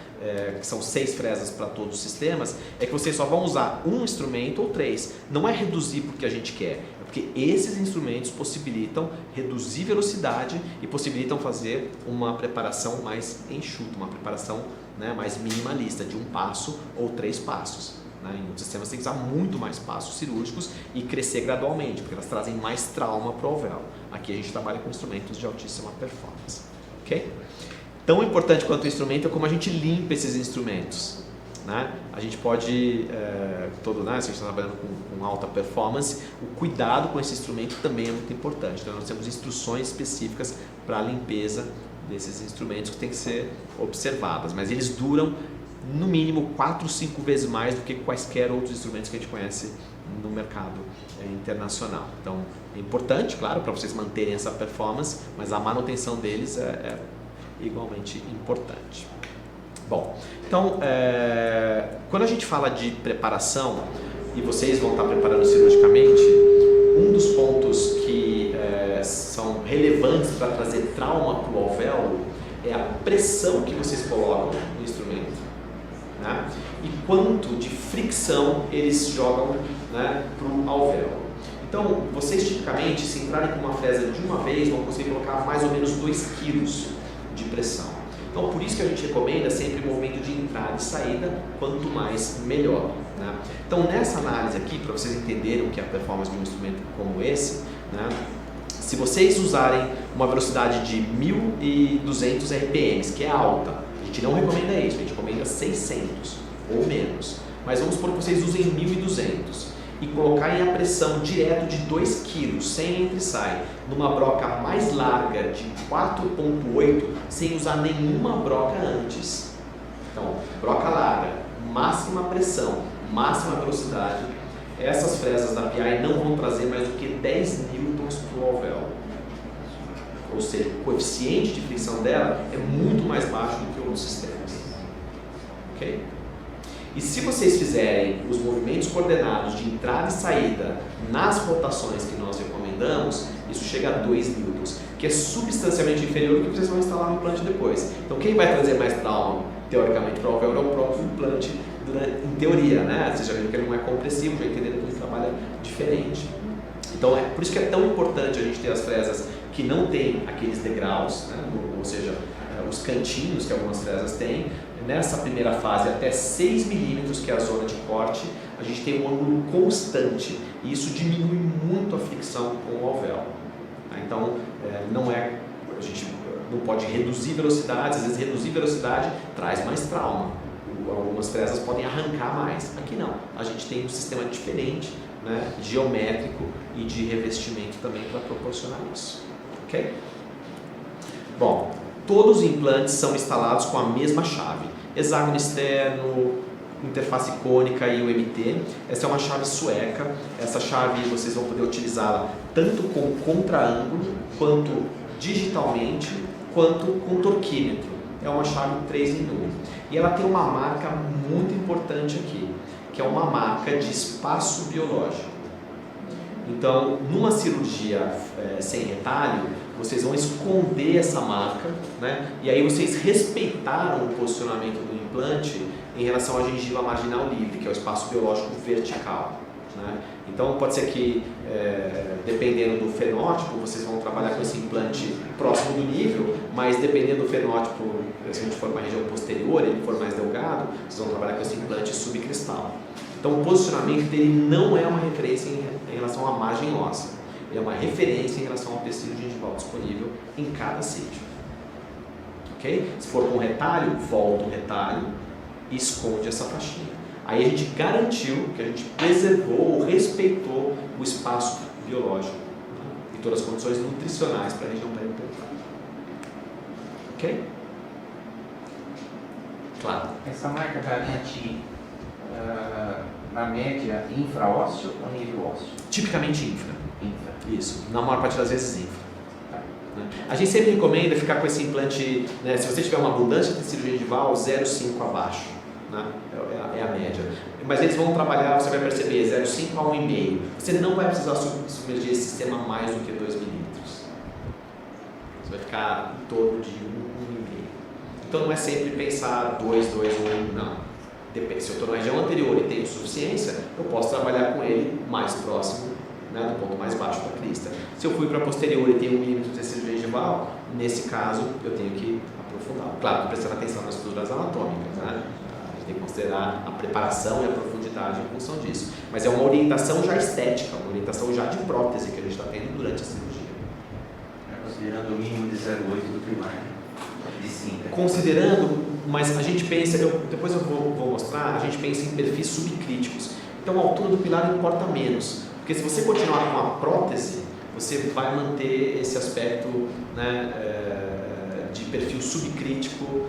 que são 6 fresas para todos os sistemas, é que vocês só vão usar um instrumento ou 3. Não é reduzir porque a gente quer, é porque esses instrumentos possibilitam reduzir velocidade e possibilitam fazer uma preparação mais enxuta, uma preparação, né, mais minimalista, de 1 passo ou 3 passos. Né? Em outros sistemas tem que usar muito mais passos cirúrgicos e crescer gradualmente, porque elas trazem mais trauma para o alvéolo. Aqui a gente trabalha com instrumentos de altíssima performance. Okay? Tão importante quanto o instrumento é como a gente limpa esses instrumentos. Né? A gente pode, né, se a gente está trabalhando com alta performance, o cuidado com esse instrumento também é muito importante. Então nós temos instruções específicas para a limpeza desses instrumentos que tem que ser observadas, mas eles duram no mínimo 4 ou 5 vezes mais do que quaisquer outros instrumentos que a gente conhece no mercado internacional. Então é importante, claro, para vocês manterem essa performance, mas a manutenção deles é igualmente importante. Bom, então quando a gente fala de preparação e vocês vão estar preparando cirurgicamente, um dos pontos que são relevantes para trazer trauma para o alvéolo é a pressão que vocês colocam no instrumento, né? E quanto de fricção eles jogam, né, para o alvéolo. Então, vocês tipicamente, se entrarem com uma fresa de uma vez, vão conseguir colocar mais ou menos 2 kg de pressão. Então, por isso que a gente recomenda sempre o movimento de entrada e saída, quanto mais, melhor. Né? Então, nessa análise aqui, para vocês entenderem o que é a performance de um instrumento como esse, né, se vocês usarem uma velocidade de 1.200 RPMs, que é alta, a gente não recomenda isso, a gente recomenda 600 ou menos. Mas vamos supor que vocês usem 1.200 e colocarem a pressão direto de 2 kg, sem entra e sai, numa broca mais larga de 4.8, sem usar nenhuma broca antes. Então, broca larga, máxima pressão, máxima velocidade. Essas fresas da PI não vão trazer mais do que 10 newtons para o alvéolo. Ou seja, o coeficiente de fricção dela é muito mais baixo do que outros sistemas. Ok? E se vocês fizerem os movimentos coordenados de entrada e saída nas rotações que nós recomendamos, isso chega a 2 newtons, que é substancialmente inferior ao que vocês vão instalar no implante depois. Então quem vai trazer mais trauma, teoricamente, para o alvéolo é o próprio implante, em teoria, né? Vocês já viram que ele não é compressivo, já entenderam que ele trabalha diferente. Então é por isso que é tão importante a gente ter as fresas que não tem aqueles degraus, né? Ou seja, os cantinhos que algumas fresas têm. Nessa primeira fase, até 6 milímetros, que é a zona de corte, a gente tem um ângulo constante e isso diminui muito a fricção com o alvéolo. Então, a gente não pode reduzir velocidades, às vezes reduzir velocidade traz mais trauma. Algumas fresas podem arrancar mais. Aqui não, a gente tem um sistema diferente, né, geométrico e de revestimento também para proporcionar isso. Ok? Bom, todos os implantes são instalados com a mesma chave. Hexágono externo, interface cônica e UMT. Essa é uma chave sueca. Essa chave vocês vão poder utilizá-la tanto com contraângulo, quanto digitalmente, quanto com torquímetro. É uma chave 3 em 1. E ela tem uma marca muito importante aqui, que é uma marca de espaço biológico. Então, numa cirurgia sem retalho, vocês vão esconder essa marca, né? E aí vocês respeitaram o posicionamento do implante em relação à gengiva marginal livre, que é o espaço biológico vertical, né? Então pode ser que, dependendo do fenótipo, vocês vão trabalhar com esse implante próximo do nível, mas dependendo do fenótipo, se a gente for para a região posterior, ele for mais delgado, vocês vão trabalhar com esse implante subcristal. Então o posicionamento dele não é uma referência em relação à margem óssea. Ele é uma referência em relação ao tecido gengival disponível em cada sítio. Ok? Se for com retalho, volta o retalho e esconde essa faixinha. Aí a gente garantiu que a gente preservou ou respeitou o espaço biológico, né? E tem todas as condições nutricionais para a região periimplantar. Ok? Claro. Essa marca garante, na média, infraósseo ou nível ósseo? Tipicamente infra. Infra. Isso. Na maior parte das vezes infra. A gente sempre recomenda ficar com esse implante, né, se você tiver uma abundância de tecido gengival, 0,5 abaixo, né, é a média. Mas eles vão trabalhar, você vai perceber, 0,5 a 1,5. Você não vai precisar submergir esse sistema mais do que 2 milímetros. Você vai ficar em torno de 1,5. Então não é sempre pensar 2, 2 ou 1, não. Depende. Se eu estou na região anterior e tenho suficiência, eu posso trabalhar com ele mais próximo, né, do ponto mais baixo da crista. Se eu fui para posterior e tenho 1 milímetro de tecido gengival, nesse caso eu tenho que aprofundar. Claro que prestando atenção nas estruturas anatômicas, né? A gente tem que considerar a preparação e a profundidade em função disso. Mas é uma orientação já estética, uma orientação já de prótese que a gente está tendo durante a cirurgia. Considerando o mínimo de 0,8 do primário, de 5. Considerando, mas a gente pensa, depois eu vou mostrar, a gente pensa em perfis subcríticos. Então a altura do pilar importa menos. Porque se você continuar com a prótese, você vai manter esse aspecto, né, de perfil subcrítico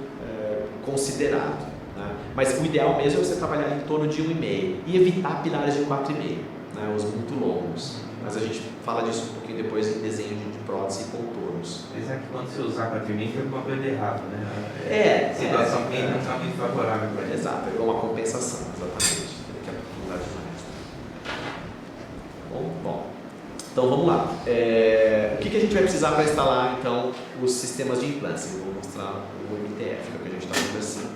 considerado. Né? Mas o ideal mesmo é você trabalhar em torno de 1,5 e evitar pilares de 4,5, né, os muito longos. Mas a gente fala disso um pouquinho depois em desenho de prótese e contornos. Mas é que quando você usar 4,5 foi uma coisa errada, né? A situação que não está muito favorável para isso. Exato, é uma compensação, exatamente. Que é a profundidade mais. Bom, então vamos lá. O que a gente vai precisar para instalar então os sistemas de implante? Eu vou mostrar o MTF, que é o que a gente está conversando.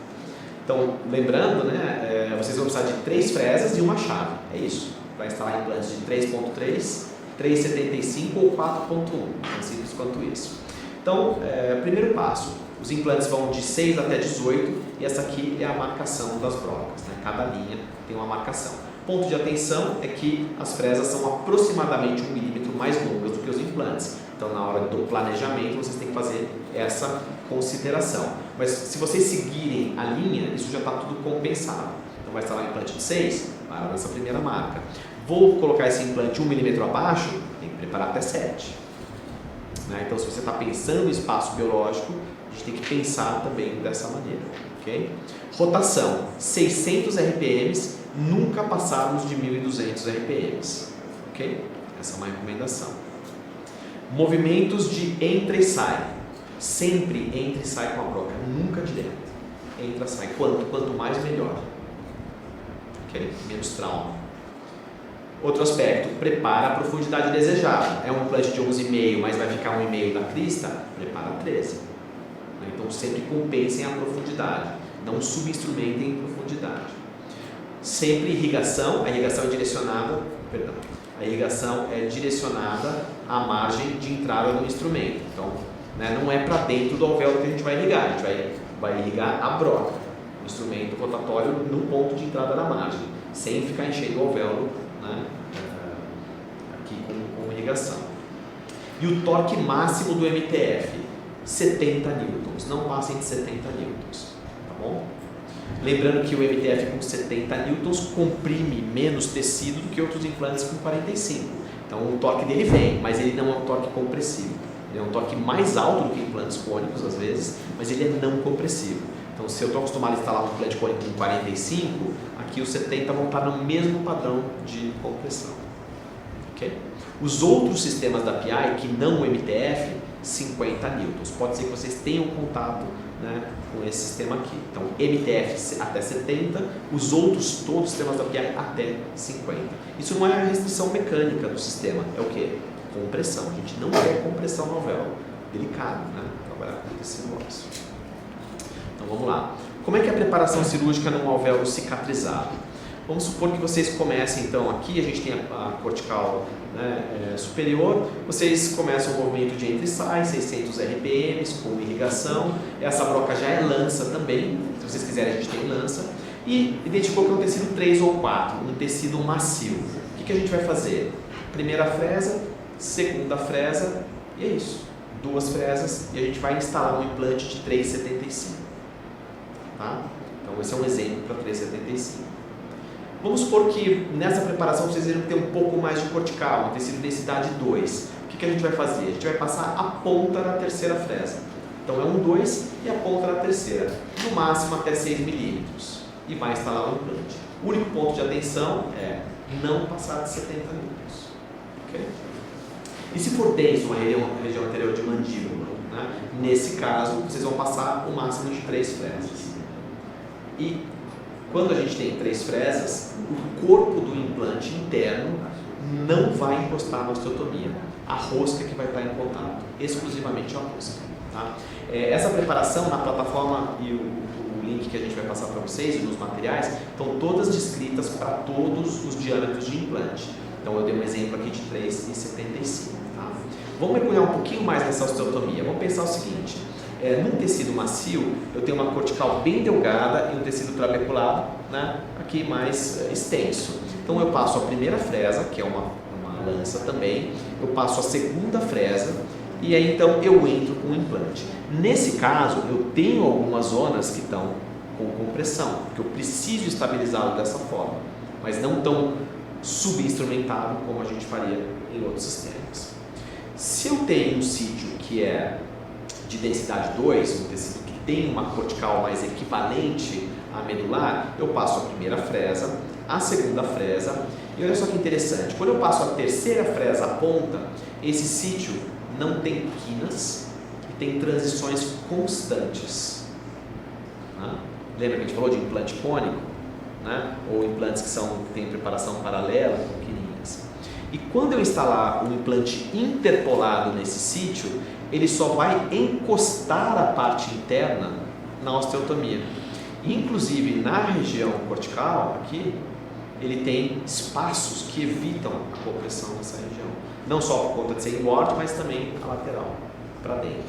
Então, lembrando, né, vocês vão precisar de 3 fresas e uma chave. É isso. Para instalar implantes de 3.3, 3.75 ou 4.1. Tão simples quanto isso. Então, primeiro passo. Os implantes vão de 6 até 18 e essa aqui é a marcação das brocas. Né? Cada linha tem uma marcação. Ponto de atenção é que as fresas são aproximadamente 1 milímetro mais longas do que os implantes. Então, na hora do planejamento, vocês têm que fazer essa consideração. Mas se vocês seguirem a linha, isso já está tudo compensado. Então, vai instalar um implante de 6, para nessa primeira marca. Vou colocar esse implante 1 milímetro abaixo, tem que preparar até 7. Né? Então, se você está pensando em espaço biológico, a gente tem que pensar também dessa maneira. Okay? Rotação, 600 RPMs, nunca passarmos de 1.200 RPMs. Ok? Essa é uma recomendação. Movimentos de entra e sai. Sempre entra e sai com a broca, nunca direto. Entra e sai. Quanto mais, melhor. Ok? Menos trauma. Outro aspecto, prepara a profundidade desejada. É um implante de 11,5, mas vai ficar 1,5 na crista? Prepara 13. Então sempre compensem a profundidade. Não subinstrumentem em profundidade. Sempre irrigação. A irrigação é direcionada à margem de entrada do instrumento. Então, né, não é para dentro do alvéolo que a gente vai irrigar. A gente vai irrigar a broca, o instrumento rotatório no ponto de entrada da margem, sem ficar enchendo o alvéolo, né, aqui com irrigação. E o torque máximo do MTF, 70 newtons. Não passem de 70 newtons. Tá bom? Lembrando que o MTF com 70 newtons comprime menos tecido do que outros implantes com 45. Então o torque dele vem, mas ele não é um torque compressivo. Ele é um torque mais alto do que implantes cônicos às vezes, mas ele é não compressivo. Então se eu estou acostumado a instalar um implante cônico com 45, aqui os 70 vão estar no mesmo padrão de compressão. Okay? Os outros sistemas da PI, que não o MTF, 50 newtons. Pode ser que vocês tenham contato, né, com esse sistema aqui. Então, MTF até 70, os outros, todos os sistemas da PI até 50. Isso não é a restrição mecânica do sistema, é o quê? Compressão. A gente não quer compressão no alvéolo. Delicado, né? Trabalhar com tecido ósseo. Então, vamos lá. Como é que é a preparação cirúrgica num alvéolo cicatrizado? Vamos supor que vocês comecem, então, aqui a gente tem a cortical, né, superior, vocês começam o movimento de entra e sai, 600 RPMs, com irrigação, essa broca já é lança também, se vocês quiserem a gente tem lança, e identificou que é um tecido 3 ou 4, um tecido macio. O que a gente vai fazer? Primeira fresa, segunda fresa, e é isso, 2 fresas, e a gente vai instalar um implante de 3,75. Tá? Então esse é um exemplo para 3,75. Vamos supor que nessa preparação vocês irão ter um pouco mais de cortical, um tecido densidade 2. O o que a gente vai fazer? A gente vai passar a ponta na terceira fresa. Então é 1, 2 e a ponta na terceira, no máximo até 6 milímetros. E vai instalar o implante. O único ponto de atenção é não passar de 70 milímetros. Okay? E se for denso, uma região anterior de mandíbula, né? Nesse caso, vocês vão passar o máximo de 3 fresas. E quando a gente tem 3 fresas, o corpo do implante interno não vai encostar na osteotomia. A rosca que vai estar em contato, exclusivamente a rosca. Tá? Essa preparação na plataforma e o link que a gente vai passar para vocês, nos materiais, estão todas descritas para todos os diâmetros de implante. Então eu dei um exemplo aqui de 3,75. Tá? Vamos mergulhar um pouquinho mais nessa osteotomia. Vamos pensar o seguinte, num tecido macio, eu tenho uma cortical bem delgada e um tecido trabeculado, né, aqui mais extenso. Então eu passo a primeira fresa, que é uma lança também, eu passo a segunda fresa e aí então eu entro com o implante. Nesse caso, eu tenho algumas zonas que estão com compressão, porque eu preciso estabilizá-lo dessa forma, mas não tão subinstrumentado como a gente faria em outros sistemas. Se eu tenho um sítio que é de densidade 2, um tecido que tem uma cortical mais equivalente à medular, eu passo a primeira fresa, a segunda fresa, e olha só que interessante, quando eu passo a terceira fresa à ponta, esse sítio não tem quinas e tem transições constantes. Né? Lembra que a gente falou de implante cônico? Né? Ou implantes que têm preparação paralela com quininhas. E quando eu instalar um implante interpolado nesse sítio, ele só vai encostar a parte interna na osteotomia. Inclusive na região cortical, aqui, ele tem espaços que evitam a compressão nessa região. Não só por conta de ser inward, mas também a lateral, para dentro.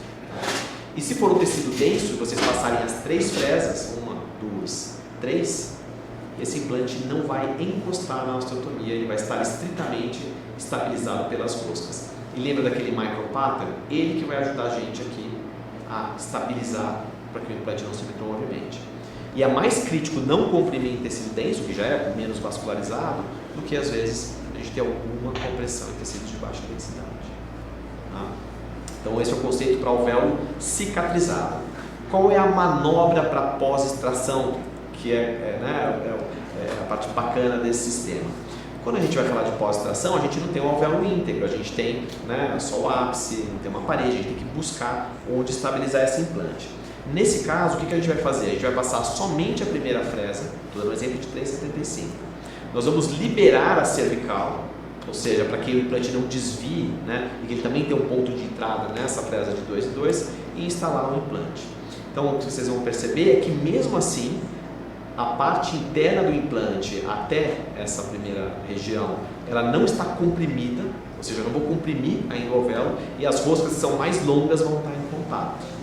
E se for um tecido denso, vocês passarem as 3 fresas, 1, 2, 3, esse implante não vai encostar na osteotomia, ele vai estar estritamente estabilizado pelas roscas. E lembra daquele micropattern? Ele que vai ajudar a gente aqui a estabilizar para que o implante não se movimente. E é mais crítico não comprimir em tecido denso, que já é menos vascularizado, do que às vezes a gente ter alguma compressão em tecidos de baixa densidade. Tá? Então esse é o conceito para alvéolo cicatrizado. Qual é a manobra para pós-extração, que é a parte bacana desse sistema? Quando a gente vai falar de pós-extração, a gente não tem um alvéolo íntegro, a gente tem só o ápice, não tem uma parede, a gente tem que buscar onde estabilizar esse implante. Nesse caso, o que a gente vai fazer? A gente vai passar somente a primeira fresa, estou dando um exemplo de 3,75. Nós vamos liberar a cervical, ou seja, para que o implante não desvie, e que ele também tenha um ponto de entrada nessa fresa de 2 em 2, e instalar o implante. Então, o que vocês vão perceber é que mesmo assim, a parte interna do implante até essa primeira região, ela não está comprimida, ou seja, eu não vou comprimir ainda o alvéolo, e as roscas que são mais longas vão estar em contato.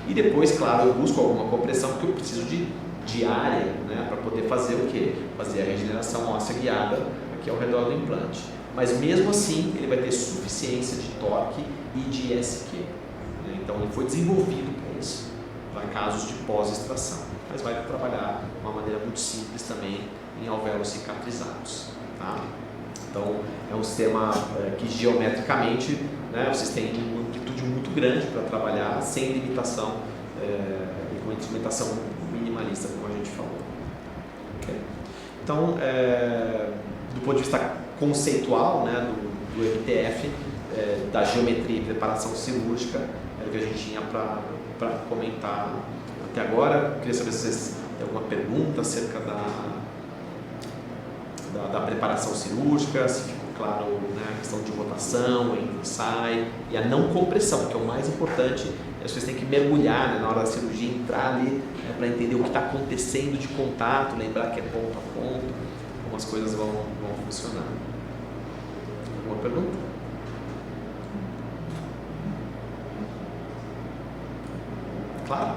E depois, claro, eu busco alguma compressão, porque eu preciso de área para poder fazer o quê? Fazer a regeneração óssea guiada aqui ao redor do implante. Mas mesmo assim, ele vai ter suficiência de torque e de SQ. Então, ele foi desenvolvido para isso, para casos de pós-extração. Mas vai trabalhar de uma maneira muito simples também em alvéolos cicatrizados. Tá? Então, é um sistema que geometricamente vocês têm uma amplitude muito grande para trabalhar, sem limitação e com instrumentação minimalista, como a gente falou. Okay? Então, do ponto de vista conceitual do MTF, da geometria e preparação cirúrgica, é o que a gente tinha para comentar até agora. Eu queria saber se vocês têm alguma pergunta acerca da preparação cirúrgica, se ficou claro a questão de rotação, entra e sai, e a não compressão, que é o mais importante. Vocês têm que mergulhar na hora da cirurgia, entrar ali para entender o que está acontecendo de contato, lembrar que é ponto a ponto, como as coisas vão funcionar. Alguma pergunta? Claro?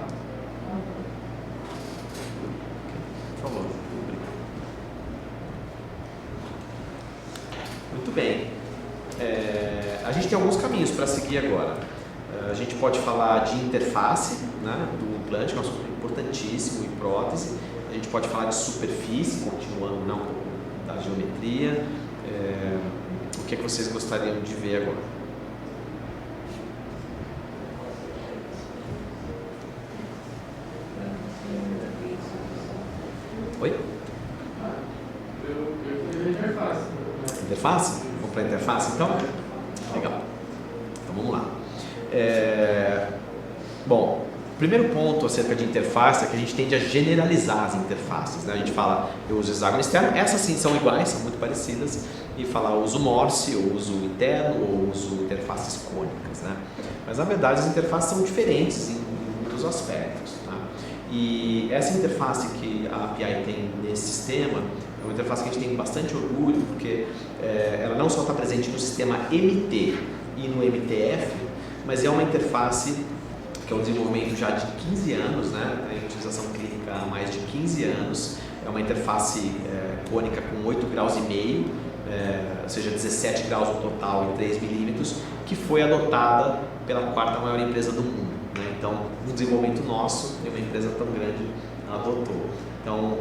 Por favor. Muito bem. A gente tem alguns caminhos para seguir agora. A gente pode falar de interface do implante, que é um assunto importantíssimo, e prótese. A gente pode falar de superfície, continuando um pouco da geometria. O que é que vocês gostariam de ver agora? Oi? Interface. Interface? Vamos para a interface então? Legal. Então vamos lá. Bom, o primeiro ponto acerca de interface é que a gente tende a generalizar as interfaces, né? A gente fala, eu uso hexágono externo, essas sim são iguais, são muito parecidas, e fala, eu uso Morse, eu uso interno, ou uso interfaces cônicas, né? Mas na verdade as interfaces são diferentes em muitos aspectos, tá? E essa interface que a API tem nesse sistema é uma interface que a gente tem bastante orgulho, porque ela não só está presente no sistema MT e no MTF, mas é uma interface que é um desenvolvimento já de 15 anos, né? Tem utilização clínica há mais de 15 anos, é uma interface cônica com 8,5 graus, ou seja, 17 graus no total e 3 milímetros, que foi adotada pela quarta maior empresa do mundo, né? Então, no desenvolvimento nosso, uma empresa tão grande adotou. Então,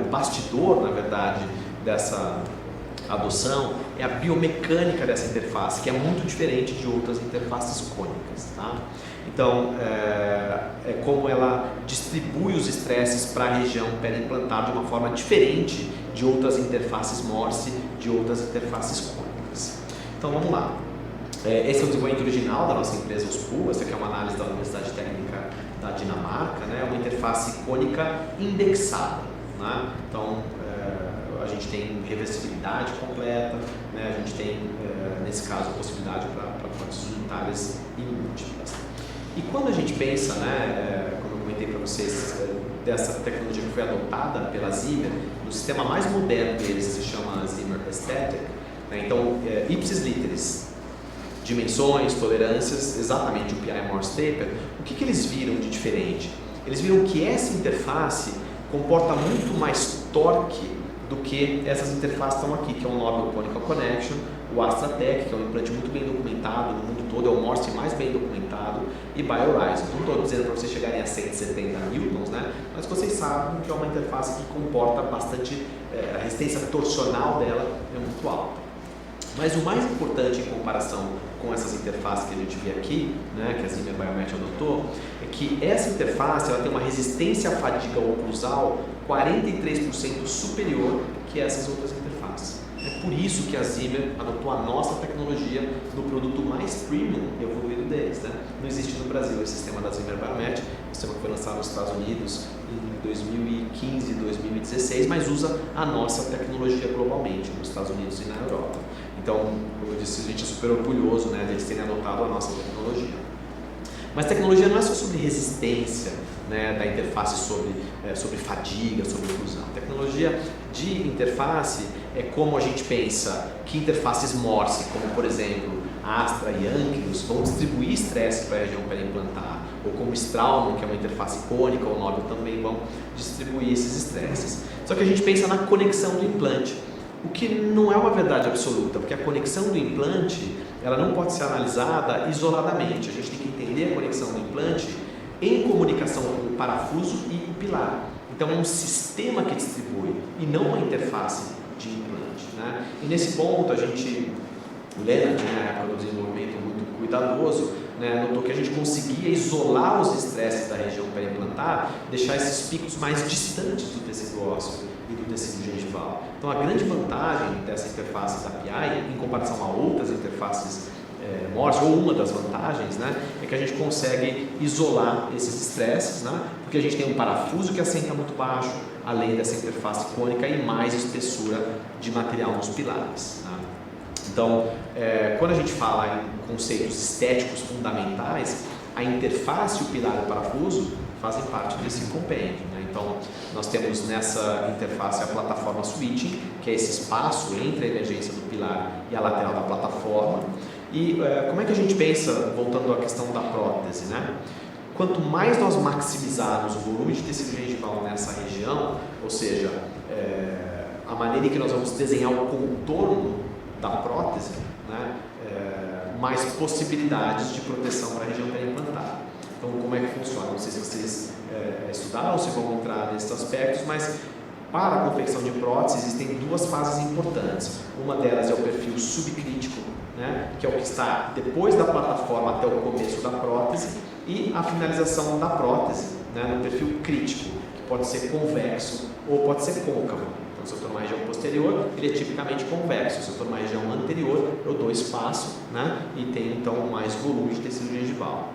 o bastidor, na verdade, dessa adoção é a biomecânica dessa interface, que é muito diferente de outras interfaces cônicas, tá? Então, é como ela distribui os estresses para a região periimplantar de uma forma diferente de outras interfaces Morse, de outras interfaces cônicas. Então, vamos lá. Esse é o desenvolvimento original da nossa empresa USPU, essa aqui é uma análise da Universidade Técnica da Dinamarca, né? É uma interface cônica indexada, né? Então, a gente tem reversibilidade completa, né? A gente tem, nesse caso, a possibilidade para próteses unitárias e múltiplas. E quando a gente pensa, né, como eu comentei para vocês, dessa tecnologia que foi adotada pela Zimmer, no sistema mais moderno deles se chama Zimmer Aesthetic, né? Então, ipsis literis, dimensões, tolerâncias, exatamente o PI Morse Taper, o que eles viram de diferente? Eles viram que essa interface comporta muito mais torque do que essas interfaces estão aqui, que é o Nobel Conical Connection, o AstraTech, que é um implante muito bem documentado no mundo todo, é o Morse mais bem documentado, e BioHorizons. Não estou dizendo para vocês chegarem a 170 newtons, né? Mas vocês sabem que é uma interface que comporta bastante, a resistência torsional dela é muito alta. Mas o mais importante em comparação com essas interfaces que a gente vê aqui, né, que a Zimmer Biomet adotou, é que essa interface ela tem uma resistência à fadiga oclusal 43% superior que essas outras interfaces. É por isso que a Zimmer adotou a nossa tecnologia no produto mais premium evoluído deles, né? Não existe no Brasil esse sistema da Zimmer Biomet, o sistema que foi lançado nos Estados Unidos em 2015 e 2016, mas usa a nossa tecnologia globalmente, nos Estados Unidos e na Europa. Então, como eu disse, a gente é super orgulhoso, né, de eles terem adotado a nossa tecnologia. Mas tecnologia não é só sobre resistência, né, da interface sobre fadiga, sobre oclusão. Tecnologia de interface é como a gente pensa que interfaces Morse, como por exemplo Astra e Ankylos, vão distribuir estresse para a região periimplantar, ou como Straumann, que é uma interface cônica, ou Nobel também vão distribuir esses estresses. Só que a gente pensa na conexão do implante, o que não é uma verdade absoluta, porque a conexão do implante ela não pode ser analisada isoladamente. A gente tem que entender a conexão do implante em comunicação com o parafuso e o pilar. Então é um sistema que distribui e não uma interface de implante, né? E nesse ponto a gente, o Leonard, na época do desenvolvimento muito cuidadoso, né, notou que a gente conseguia isolar os estresses da região periimplantar, deixar esses picos mais distantes do tecido ósseo e do tecido gengival. Então a grande vantagem dessa interface da PI, em comparação a outras interfaces Morse, ou uma das vantagens, né, é que a gente consegue isolar esses estresses, né, porque a gente tem um parafuso que assenta muito baixo, além dessa interface cônica e mais espessura de material nos pilares, né. Então, quando a gente fala em conceitos estéticos fundamentais, a interface, o pilar e o parafuso fazem parte desse compêndio, né? Então, nós temos nessa interface a plataforma switching, que é esse espaço entre a emergência do pilar e a lateral da plataforma. E como é que a gente pensa, voltando à questão da prótese, né? Quanto mais nós maximizarmos o volume de tecido gengival nessa região, ou seja, a maneira em que nós vamos desenhar o contorno da prótese, né, mais possibilidades de proteção para a região periimplantar. Então, como é que funciona? Não sei se vocês estudaram, se vão entrar nesses aspectos, mas para a confecção de prótese existem duas fases importantes. Uma delas é o perfil subcrítico, né, que é o que está depois da plataforma até o começo da prótese, e a finalização da prótese, né, no perfil crítico, que pode ser convexo ou pode ser côncavo. Então, se eu estou numa região posterior, ele é tipicamente convexo. Se eu estou numa região anterior, eu dou espaço, né, e tenho então mais volume de tecido gengival.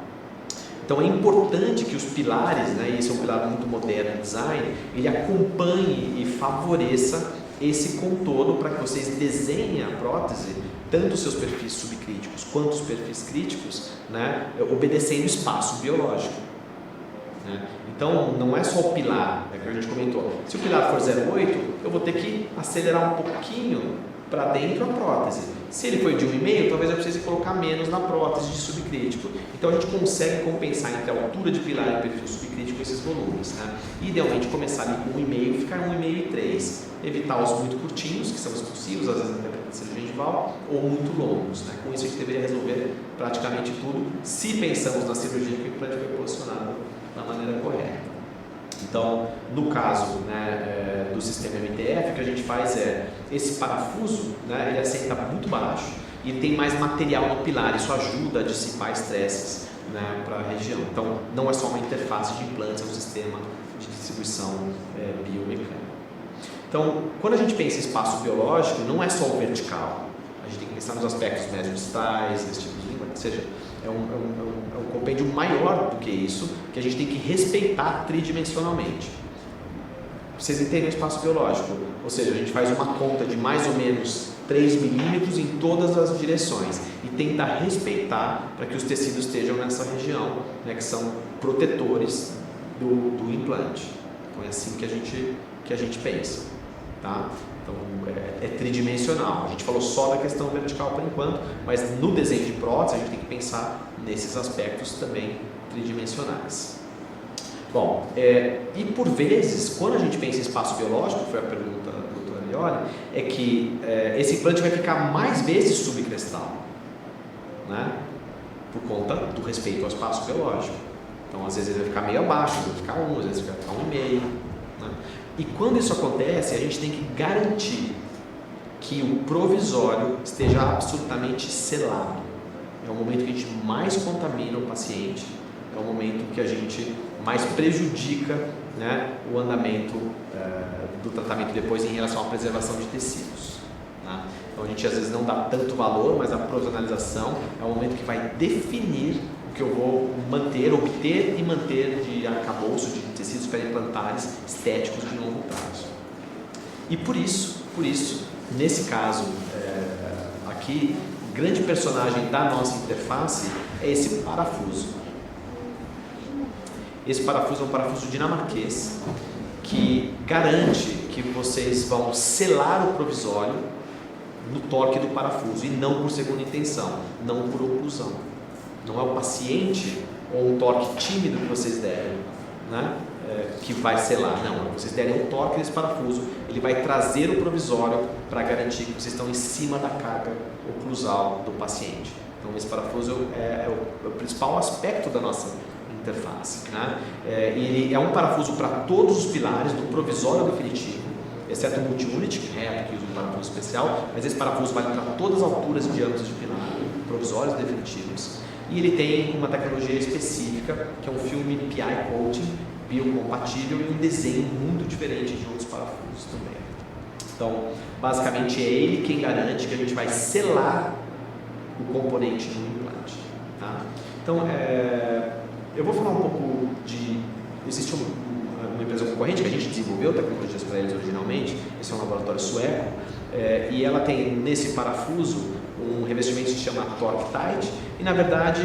Então é importante que os pilares, né, e esse é um pilar muito moderno em design, ele acompanhe e favoreça esse contorno para que vocês desenhem a prótese, tanto os seus perfis subcríticos quanto os perfis críticos, né, obedecendo o espaço biológico. Né? Então não é só o pilar, é que a gente comentou. Se o pilar for 0,8, eu vou ter que acelerar um pouquinho para dentro a prótese. Se ele for de 1,5, talvez eu precise colocar menos na prótese de subcrítico. Então a gente consegue compensar entre a altura de pilar e perfil subcrítico esses volumes. Né? Idealmente começar ali com 1,5 e ficar 1,5 e 3. Evitar os muito curtinhos, que são os possíveis, às vezes até para tecido gengival, ou muito longos. Né? Com isso a gente deveria resolver praticamente tudo, se pensamos na cirurgia que o implante foi posicionado da maneira correta. Então, no caso, né, do sistema MTF, o que a gente faz é, esse parafuso, né, ele assenta muito baixo e tem mais material no pilar, isso ajuda a dissipar estresses, né, para a região. Então, não é só uma interface de implantes, é um sistema de distribuição biomecânica. Então, quando a gente pensa em espaço biológico, não é só o vertical, a gente tem que pensar nos aspectos mesodistais, vestíbulos língua, ou seja, é um compêndio maior do que isso, que a gente tem que respeitar tridimensionalmente. Vocês entendem o espaço biológico? Ou seja, a gente faz uma conta de mais ou menos 3 milímetros em todas as direções e tenta respeitar para que os tecidos estejam nessa região, né, que são protetores do implante. Então é assim que a gente pensa. Tá? Então é tridimensional. A gente falou só da questão vertical por enquanto, mas no desenho de prótese a gente tem que pensar nesses aspectos também tridimensionais. Bom, e por vezes, quando a gente pensa em espaço biológico, foi a pergunta do Dr. Arioli, é que esse implante vai ficar mais vezes subcrestal, né? Por conta do respeito ao espaço biológico. Então às vezes ele vai ficar meio abaixo, às vezes vai ficar 1, às vezes vai ficar 1,5. Né? E quando isso acontece, a gente tem que garantir que o provisório esteja absolutamente selado. É o momento que a gente mais contamina o paciente, é o momento que a gente mais prejudica, né, o andamento do tratamento depois em relação à preservação de tecidos. Né? Então a gente às vezes não dá tanto valor, mas a provisionalização é o momento que vai definir o que eu vou obter e manter de arcabouço de tecidos periimplantares estéticos de longo prazo. E por isso, nesse caso aqui, o grande personagem da nossa interface é esse parafuso. Esse parafuso é um parafuso dinamarquês que garante que vocês vão selar o provisório no torque do parafuso e não por segunda intenção, não por oclusão. Não é o paciente ou um torque tímido que vocês derem, né, que vai selar. Não, vocês derem um torque nesse parafuso, ele vai trazer o provisório para garantir que vocês estão em cima da carga oclusal do paciente. Então esse parafuso é o principal aspecto da nossa interface. Né? Ele é um parafuso para todos os pilares do provisório definitivo, exceto o multi-unit, que usa um parafuso especial, mas esse parafuso vale para todas as alturas e diâmetros de pilar, provisórios definitivos. E ele tem uma tecnologia específica, que é um filme PI coating, biocompatível e um desenho muito diferente de outros parafusos também. Então, basicamente é ele quem garante que a gente vai selar o componente do implante. Tá? Então, eu vou falar um pouco de... Existe uma empresa concorrente que a gente desenvolveu tecnologias para eles originalmente, esse é um laboratório sueco, e ela tem nesse parafuso um revestimento que se chama Torque Tight, e na verdade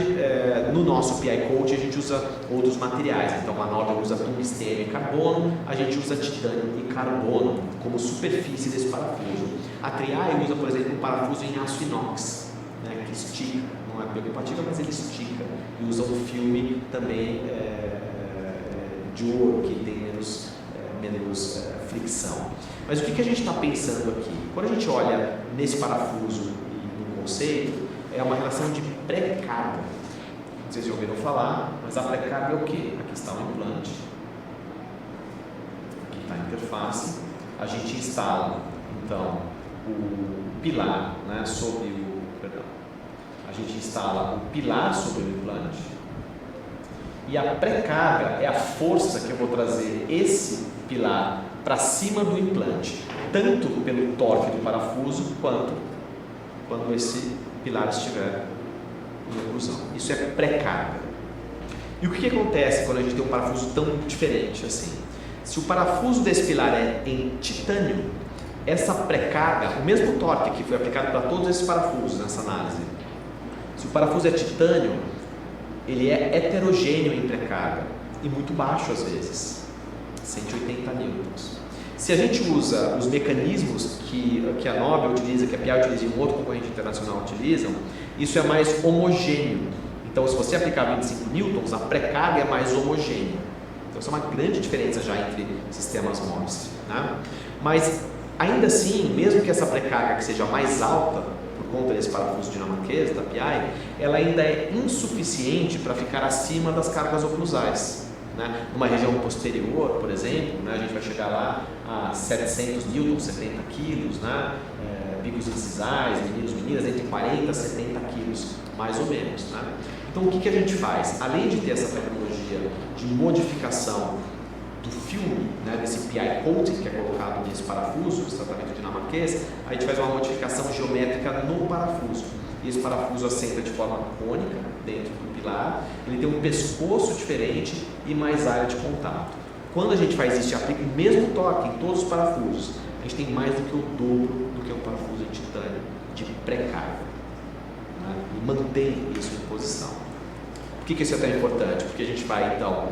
no nosso PI Coat a gente usa outros materiais. Então a Nobel usa tungstênio e carbono, a gente usa titânio e carbono como superfície desse parafuso. A Triae usa, por exemplo, um parafuso em aço inox, né, que estica, não é biocompatível, mas ele estica, e usa um filme também de ouro, que tem menos fricção. Mas o que a gente está pensando aqui? Quando a gente olha nesse parafuso e no conceito, é uma relação de pré-carga. Vocês já ouviram falar, mas a pré-carga é o quê? Aqui está o implante, aqui está a interface, a gente instala então o pilar, né, sobre o... Perdão. A gente instala o pilar sobre o implante E a pré-carga é a força que eu vou trazer esse pilar para cima do implante, tanto pelo torque do parafuso, quanto quando esse pilar estiver em oclusão. Isso é pré-carga. E o que acontece quando a gente tem um parafuso tão diferente assim? Se o parafuso desse pilar é em titânio, essa pré-carga, o mesmo torque que foi aplicado para todos esses parafusos nessa análise, se o parafuso é titânio, ele é heterogêneo em pré-carga e muito baixo às vezes, 180 newtons. Se a gente usa os mecanismos que a Nobel utiliza, que a PI utiliza e um outro concorrente internacional utilizam, isso é mais homogêneo. Então, se você aplicar 25 newtons, a pré-carga é mais homogênea. Então, isso é uma grande diferença já entre sistemas Morse, né? Mas, ainda assim, mesmo que essa pré-carga que seja mais alta, por conta desse parafuso dinamarquês, da PI, ela ainda é insuficiente para ficar acima das cargas oclusais. Né? Numa região posterior, por exemplo, né, a gente vai chegar lá a 700 newtons, 70 quilos, né? Bicos incisais, meninos, entre 40 e 70 quilos, mais ou menos. Né? Então, o que a gente faz? Além de ter essa tecnologia de modificação do filme, né, desse PI coating que é colocado nesse parafuso, esse tratamento dinamarquês, a gente faz uma modificação geométrica no parafuso. E esse parafuso assenta de forma cônica dentro do pilar, ele tem um pescoço diferente e mais área de contato. Quando a gente faz isso e aplica o mesmo torque em todos os parafusos, a gente tem mais do que o dobro do que um parafuso em titânio de pré-carga, né? E mantém isso em posição. Por que isso é tão importante? Porque a gente vai então,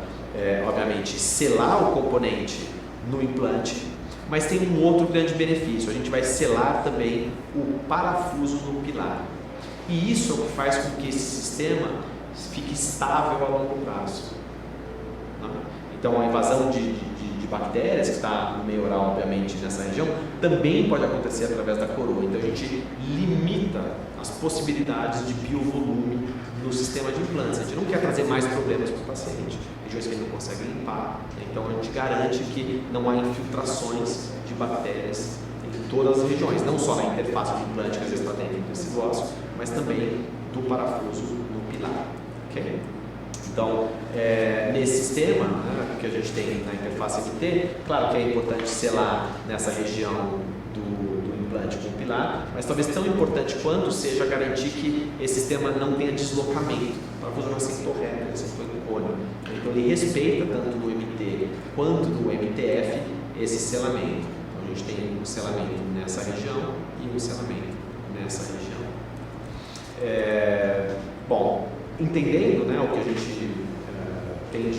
obviamente, selar o componente no implante, mas tem um outro grande benefício, a gente vai selar também o parafuso no pilar. E isso é o que faz com que esse sistema fique estável a longo prazo. Né? Então, a invasão de bactérias, que está no meio oral, obviamente, nessa região, também pode acontecer através da coroa. Então, a gente limita as possibilidades de biovolume no sistema de implantes. A gente não quer trazer mais problemas para o paciente, regiões que ele não consegue limpar. Então, a gente garante que não há infiltrações de bactérias em todas as regiões, não só na interface de implante, que às vezes está dentro do tecido ósseo, mas também do parafuso no pilar. Okay? Então, nesse sistema, né, que a gente tem na interface MT, claro que é importante selar nessa região do implante com o pilar, mas talvez tão importante quanto seja garantir que esse sistema não tenha deslocamento. O parafuso não assentou reto, ele assentou em cônico. Então, ele respeita tanto no MT quanto no MTF esse selamento. Então, a gente tem um selamento nessa região e um selamento nessa região. Bom, entendendo, né, o que a gente tem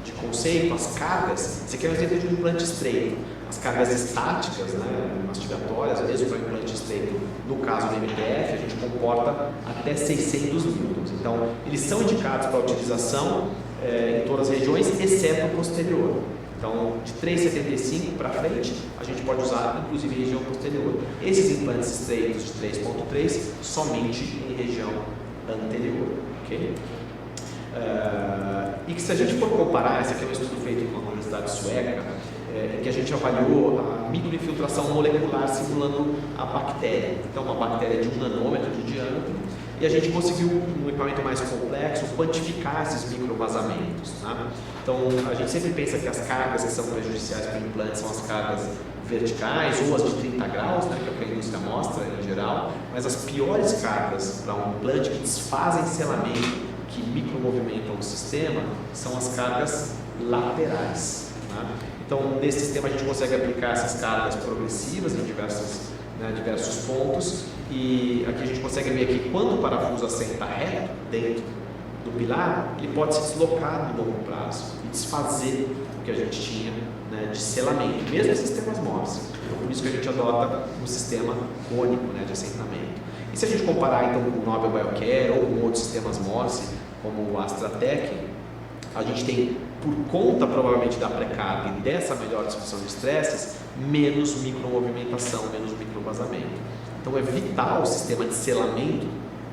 de conceito, as cargas, esse aqui é um exemplo de um implante estreito. As cargas estáticas, né, mastigatórias, mesmo para implante estreito, no caso do MTF, a gente comporta até 600 newtons. Então, eles são indicados para utilização em todas as regiões, exceto o posterior. Então, de 3,75 para frente, a gente pode usar, inclusive, em região posterior. Esses implantes estreitos de 3,3 somente em região anterior. Okay? E que se a gente for comparar, esse aqui é um estudo feito com a Universidade Sueca, que a gente avaliou a microinfiltração molecular simulando a bactéria. Então, uma bactéria de 1 nanômetro de diâmetro, e a gente conseguiu, um equipamento mais complexo, quantificar esses microvazamentos. Né? Então, a gente sempre pensa que as cargas que são prejudiciais para o implante são as cargas verticais ou as de 30 graus, né, que é o que a indústria mostra em geral, mas as piores cargas para um implante que desfazem selamento, que micromovimentam o sistema, são as cargas laterais. Né? Então, nesse sistema a gente consegue aplicar essas cargas progressivas em diversos pontos, e aqui a gente consegue ver que quando o parafuso assenta reto dentro do pilar, ele pode se deslocar no longo prazo e desfazer o que a gente tinha, né, de selamento, mesmo em sistemas Morse. Então, por isso que a gente adota um sistema cônico, né, de assentamento. E se a gente comparar então com o Nobel Biocare ou com outros sistemas Morse, como o AstraTech, a gente tem, por conta provavelmente da pré-carga e dessa melhor distribuição de estresses, menos micromovimentação, menos microvazamento. Então é vital o sistema de selamento,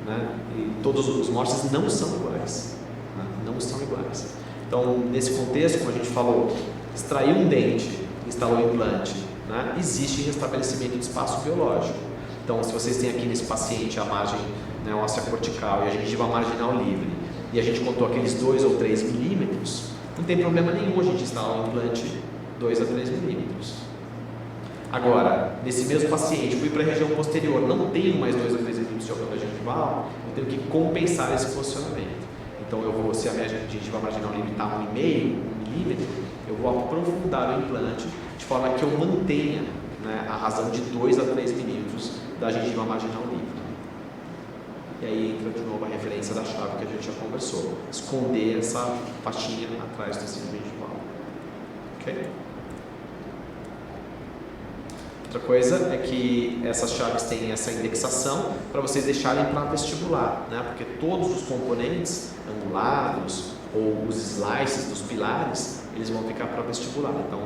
né? E todos os Morses não são iguais, né? Não são iguais. Então, nesse contexto, como a gente falou, extraiu um dente, instalou um implante, né? Existe restabelecimento de espaço biológico. Então, se vocês têm aqui nesse paciente a margem, né, óssea cortical e a gengiva marginal livre, e a gente contou aqueles 2 ou 3 milímetros, não tem problema nenhum a gente instalar um implante 2 a 3 milímetros. Agora, nesse mesmo paciente, fui para a região posterior, não tenho mais 2 a 3 milímetros de altura gengival, eu tenho que compensar esse posicionamento. Então, se a minha gengiva marginal limitar 1,5 milímetro, eu vou aprofundar o implante de forma que eu mantenha, né, a razão de 2 a 3 milímetros da gengiva marginal livre. E aí entra de novo a referência da chave que a gente já conversou. Esconder essa faixinha atrás do tecido gengival. Ok? Outra coisa é que essas chaves têm essa indexação para vocês deixarem para vestibular, né? Porque todos os componentes angulados ou os slices dos pilares, eles vão ficar para vestibular. Então,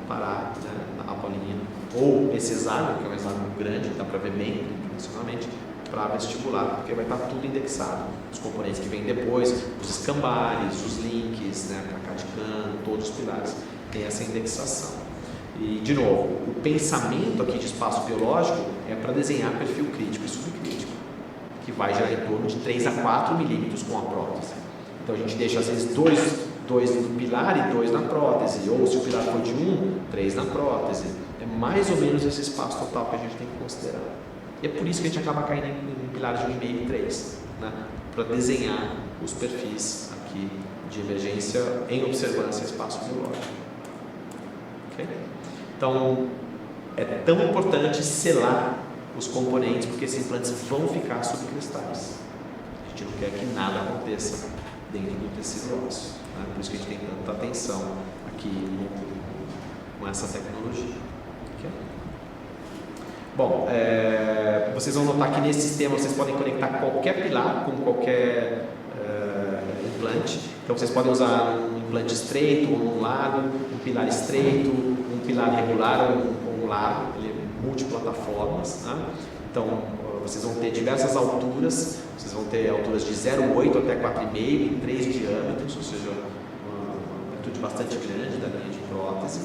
parar, né, na bolinha, ou esse hexágono, que é um hexágono grande, dá para ver bem dimensionalmente, para vestibular, porque vai estar tudo indexado. Os componentes que vêm depois, os escambares, os links, né, para cá de cano, todos os pilares, tem essa indexação. E, de novo, o pensamento aqui de espaço biológico é para desenhar perfil crítico e subcrítico, que vai gerar em torno de 3 a 4 milímetros com a prótese. Então, a gente deixa, às vezes, 2 no pilar e 2 na prótese, ou se o pilar for de 3 na prótese. É mais ou menos esse espaço total que a gente tem que considerar. E é por isso que a gente acaba caindo em pilares de 1,5 e 3, né? Para desenhar os perfis aqui de emergência em observância a espaço biológico. Okay? Então, é tão importante selar os componentes, porque esses implantes vão ficar subcristais. A gente não quer que nada aconteça dentro do tecido ósseo, né? Por isso que a gente tem tanta atenção aqui com essa tecnologia. Okay? Bom, vocês vão notar que nesse sistema vocês podem conectar qualquer pilar com qualquer implante. Então vocês podem usar um implante estreito ou um largo, um pilar estreito, um pilar regular ou um largo, ele é multiplataformas, né? Então vocês vão ter diversas alturas, vocês vão ter alturas de 0,8 até 4,5 em 3 diâmetros, ou seja, uma amplitude bastante grande da linha de prótese.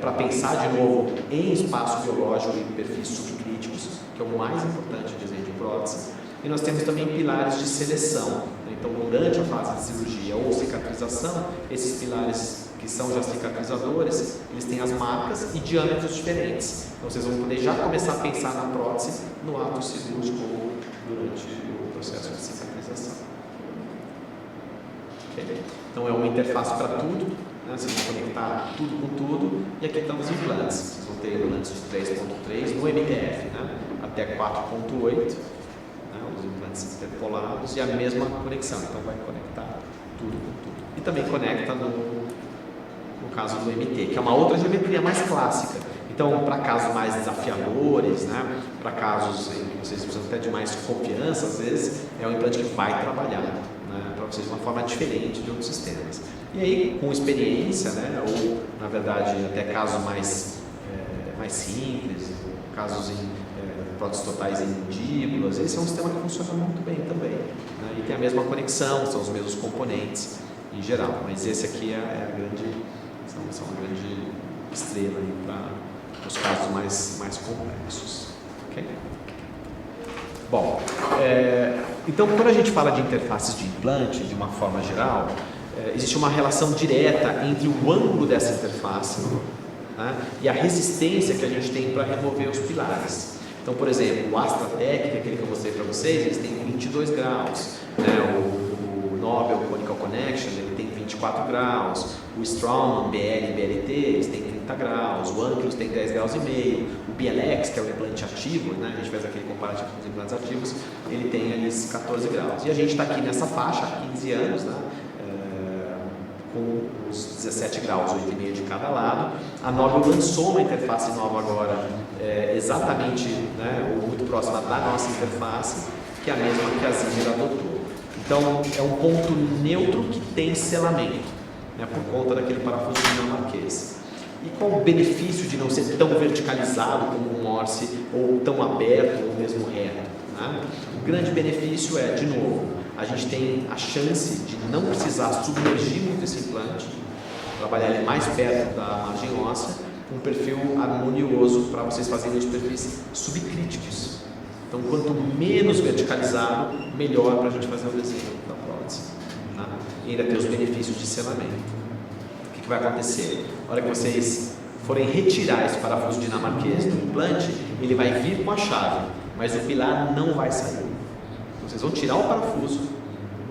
Para pensar de novo em espaço biológico e perfis subcríticos, que é o mais importante de desenho de prótese. E nós temos também pilares de seleção. Então, durante a fase de cirurgia ou cicatrização, esses pilares que são já cicatrizadores, eles têm as marcas e diâmetros diferentes. Então, vocês vão poder já começar a pensar na prótese no ato cirúrgico ou durante o processo de cicatrização. Okay? Então, é uma interface para tudo, né? Vocês vão conectar tudo com tudo. E aqui estão os implantes. Vocês vão ter implantes de 3.3 no MTF, né? Até 4.8. Os implantes interpolados e a mesma conexão, então vai conectar tudo com tudo. E também conecta no caso do MT, que é uma outra geometria mais clássica. Então, para casos mais desafiadores, né, para casos em que vocês precisam até de mais confiança, às vezes, é um implante que vai trabalhar, né, para vocês de uma forma diferente de outros sistemas. E aí, com experiência, né, ou, na verdade, até casos mais simples, casos em próteses totais em mandíbulas, esse é um sistema que funciona muito bem também, né? E tem a mesma conexão, são os mesmos componentes em geral, mas esse aqui é a grande, são a grande estrela para os casos mais complexos. Okay? Bom, então quando a gente fala de interfaces de implante, de uma forma geral, existe uma relação direta entre o ângulo dessa interface, né, e a resistência que a gente tem para remover os pilares. Então, por exemplo, o AstraTech, aquele que eu mostrei para vocês, eles têm 22 graus, né? O Nobel Conical Connection, ele tem 24 graus, o Straumann BL e BLT, eles têm 30 graus, o Ankylos tem 10 graus e meio, o BLX, que é o implante ativo, né? A gente fez aquele comparativo com os implantes ativos, ele tem ali 14 graus. E a gente está aqui nessa faixa há 15 anos, né? Com os 17 graus, 8,5 de cada lado. A Nobel lançou uma interface nova agora, exatamente, né, ou muito próxima da nossa interface, que é a mesma que a Zimmer adotou. Então, é um ponto neutro que tem selamento, né, por conta daquele parafuso dinamarquês. E qual o benefício de não ser tão verticalizado como um Morse, ou tão aberto, ou mesmo reto? Né? O grande benefício é, de novo, a gente tem a chance de não precisar submergir muito esse implante, trabalhar ele mais perto da margem óssea, um perfil harmonioso para vocês fazerem os perfis subcríticos. Então, quanto menos verticalizado, melhor para a gente fazer o desenho da prótese. e ainda ter os benefícios de selamento. O que vai acontecer? Na hora que vocês forem retirar esse parafuso dinamarquês do implante, ele vai vir com a chave, mas o pilar não vai sair. Então, vocês vão tirar o parafuso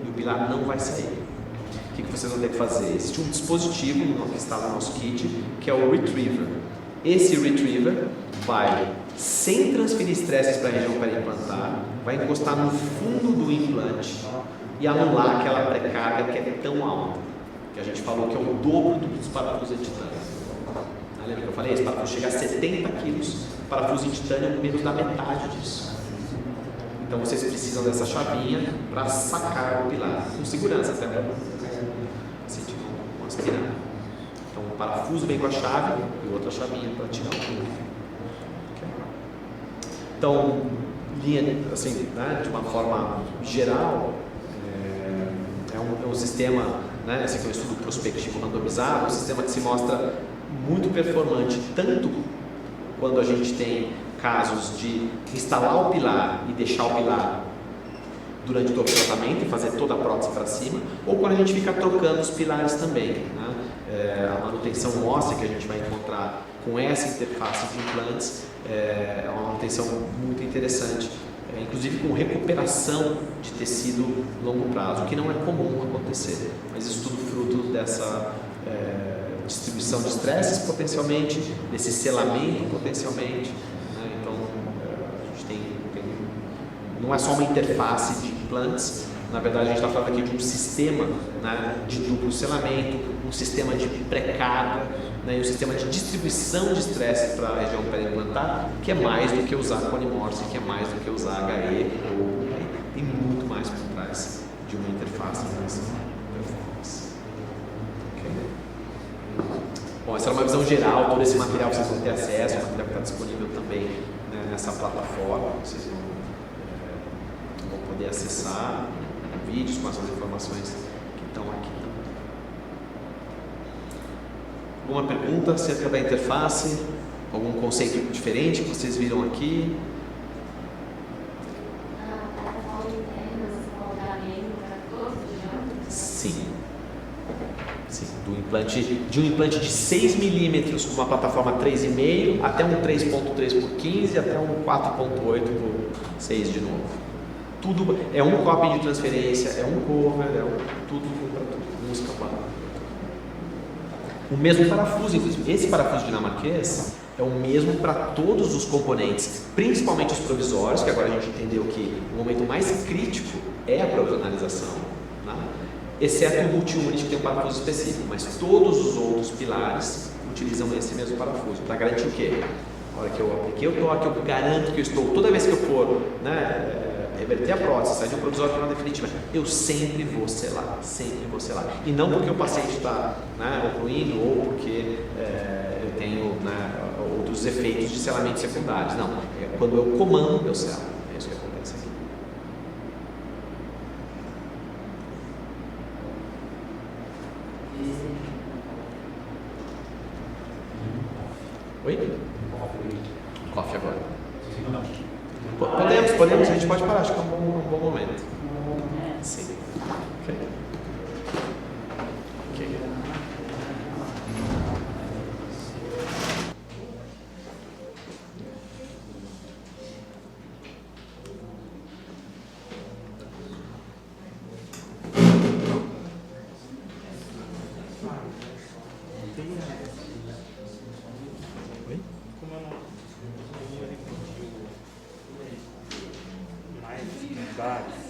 e o pilar não vai sair. O que vocês vão ter que fazer? Existe um dispositivo que está no nosso kit, que é o Retriever. Esse Retriever vai, sem transferir estresses para a região periimplantar, vai encostar no fundo do implante e anular aquela pré-carga que é tão alta, que a gente falou que é o dobro dos parafusos de titânio. Lembra que eu falei? Esse parafuso chega a 70 quilos, parafuso em titânio menos da metade disso. Então vocês precisam dessa chavinha para sacar o pilar, com segurança até para sentir um aspirando. Então o parafuso vem com a chave e outra chavinha para tirar o pilar. Então, linha, assim, né, de uma forma geral, é um sistema, né, esse aqui é um estudo prospectivo randomizado, um sistema que se mostra muito performante, tanto quando a gente tem casos de instalar o pilar e deixar o pilar durante todo o tratamento e fazer toda a prótese para cima, ou quando a gente fica trocando os pilares também, né? A manutenção óssea que a gente vai encontrar com essa interface de implantes é uma manutenção muito interessante, inclusive com recuperação de tecido longo prazo, o que não é comum acontecer, mas isso tudo fruto dessa distribuição de estresses potencialmente, desse selamento potencialmente, né? Então a gente tem não é só uma interface de implantes, na verdade a gente está falando aqui de um sistema, né, de duplo selamento, um sistema de pré-carga, né, e um sistema de distribuição de estresse para a região periimplantar, que é mais do que usar Conimorse, que é mais do que usar HE, tem muito mais por trás de uma interface dessa performance. Bom, essa é uma visão geral, todo esse material vocês vão ter acesso, o material que está disponível também, né, nessa plataforma, vocês vão poder acessar vídeos com essas informações que estão aqui. Alguma pergunta acerca da interface? Algum conceito diferente que vocês viram aqui? Sim. Sim, de um implante de 6 milímetros com uma plataforma 3,5 até um 3.3 por 15 até um 4.8 por 6 de novo. Tudo é um copy de transferência, é um cover, tudo para tudo, um escapado. O mesmo parafuso, inclusive. Esse parafuso dinamarquês é o mesmo para todos os componentes, principalmente os provisórios, que agora a gente entendeu que o momento mais crítico é a provisionalização, né? Exceto o multi-unit que tem um parafuso específico, mas todos os outros pilares utilizam esse mesmo parafuso, para garantir o quê? Na hora que eu apliquei o toque, eu garanto que eu estou, toda vez que eu for, né, reverter a prótese, sair de um provisório para uma definitiva, eu sempre vou selar. E não porque o paciente está, né, ocluindo ou porque eu tenho, né, outros efeitos de selamento secundários. Não, quando eu comando, eu selo. É isso que acontece aqui. Oi? Coffee agora. Podemos, a gente pode parar, acho que é um bom momento. Sim. Ok. Vários.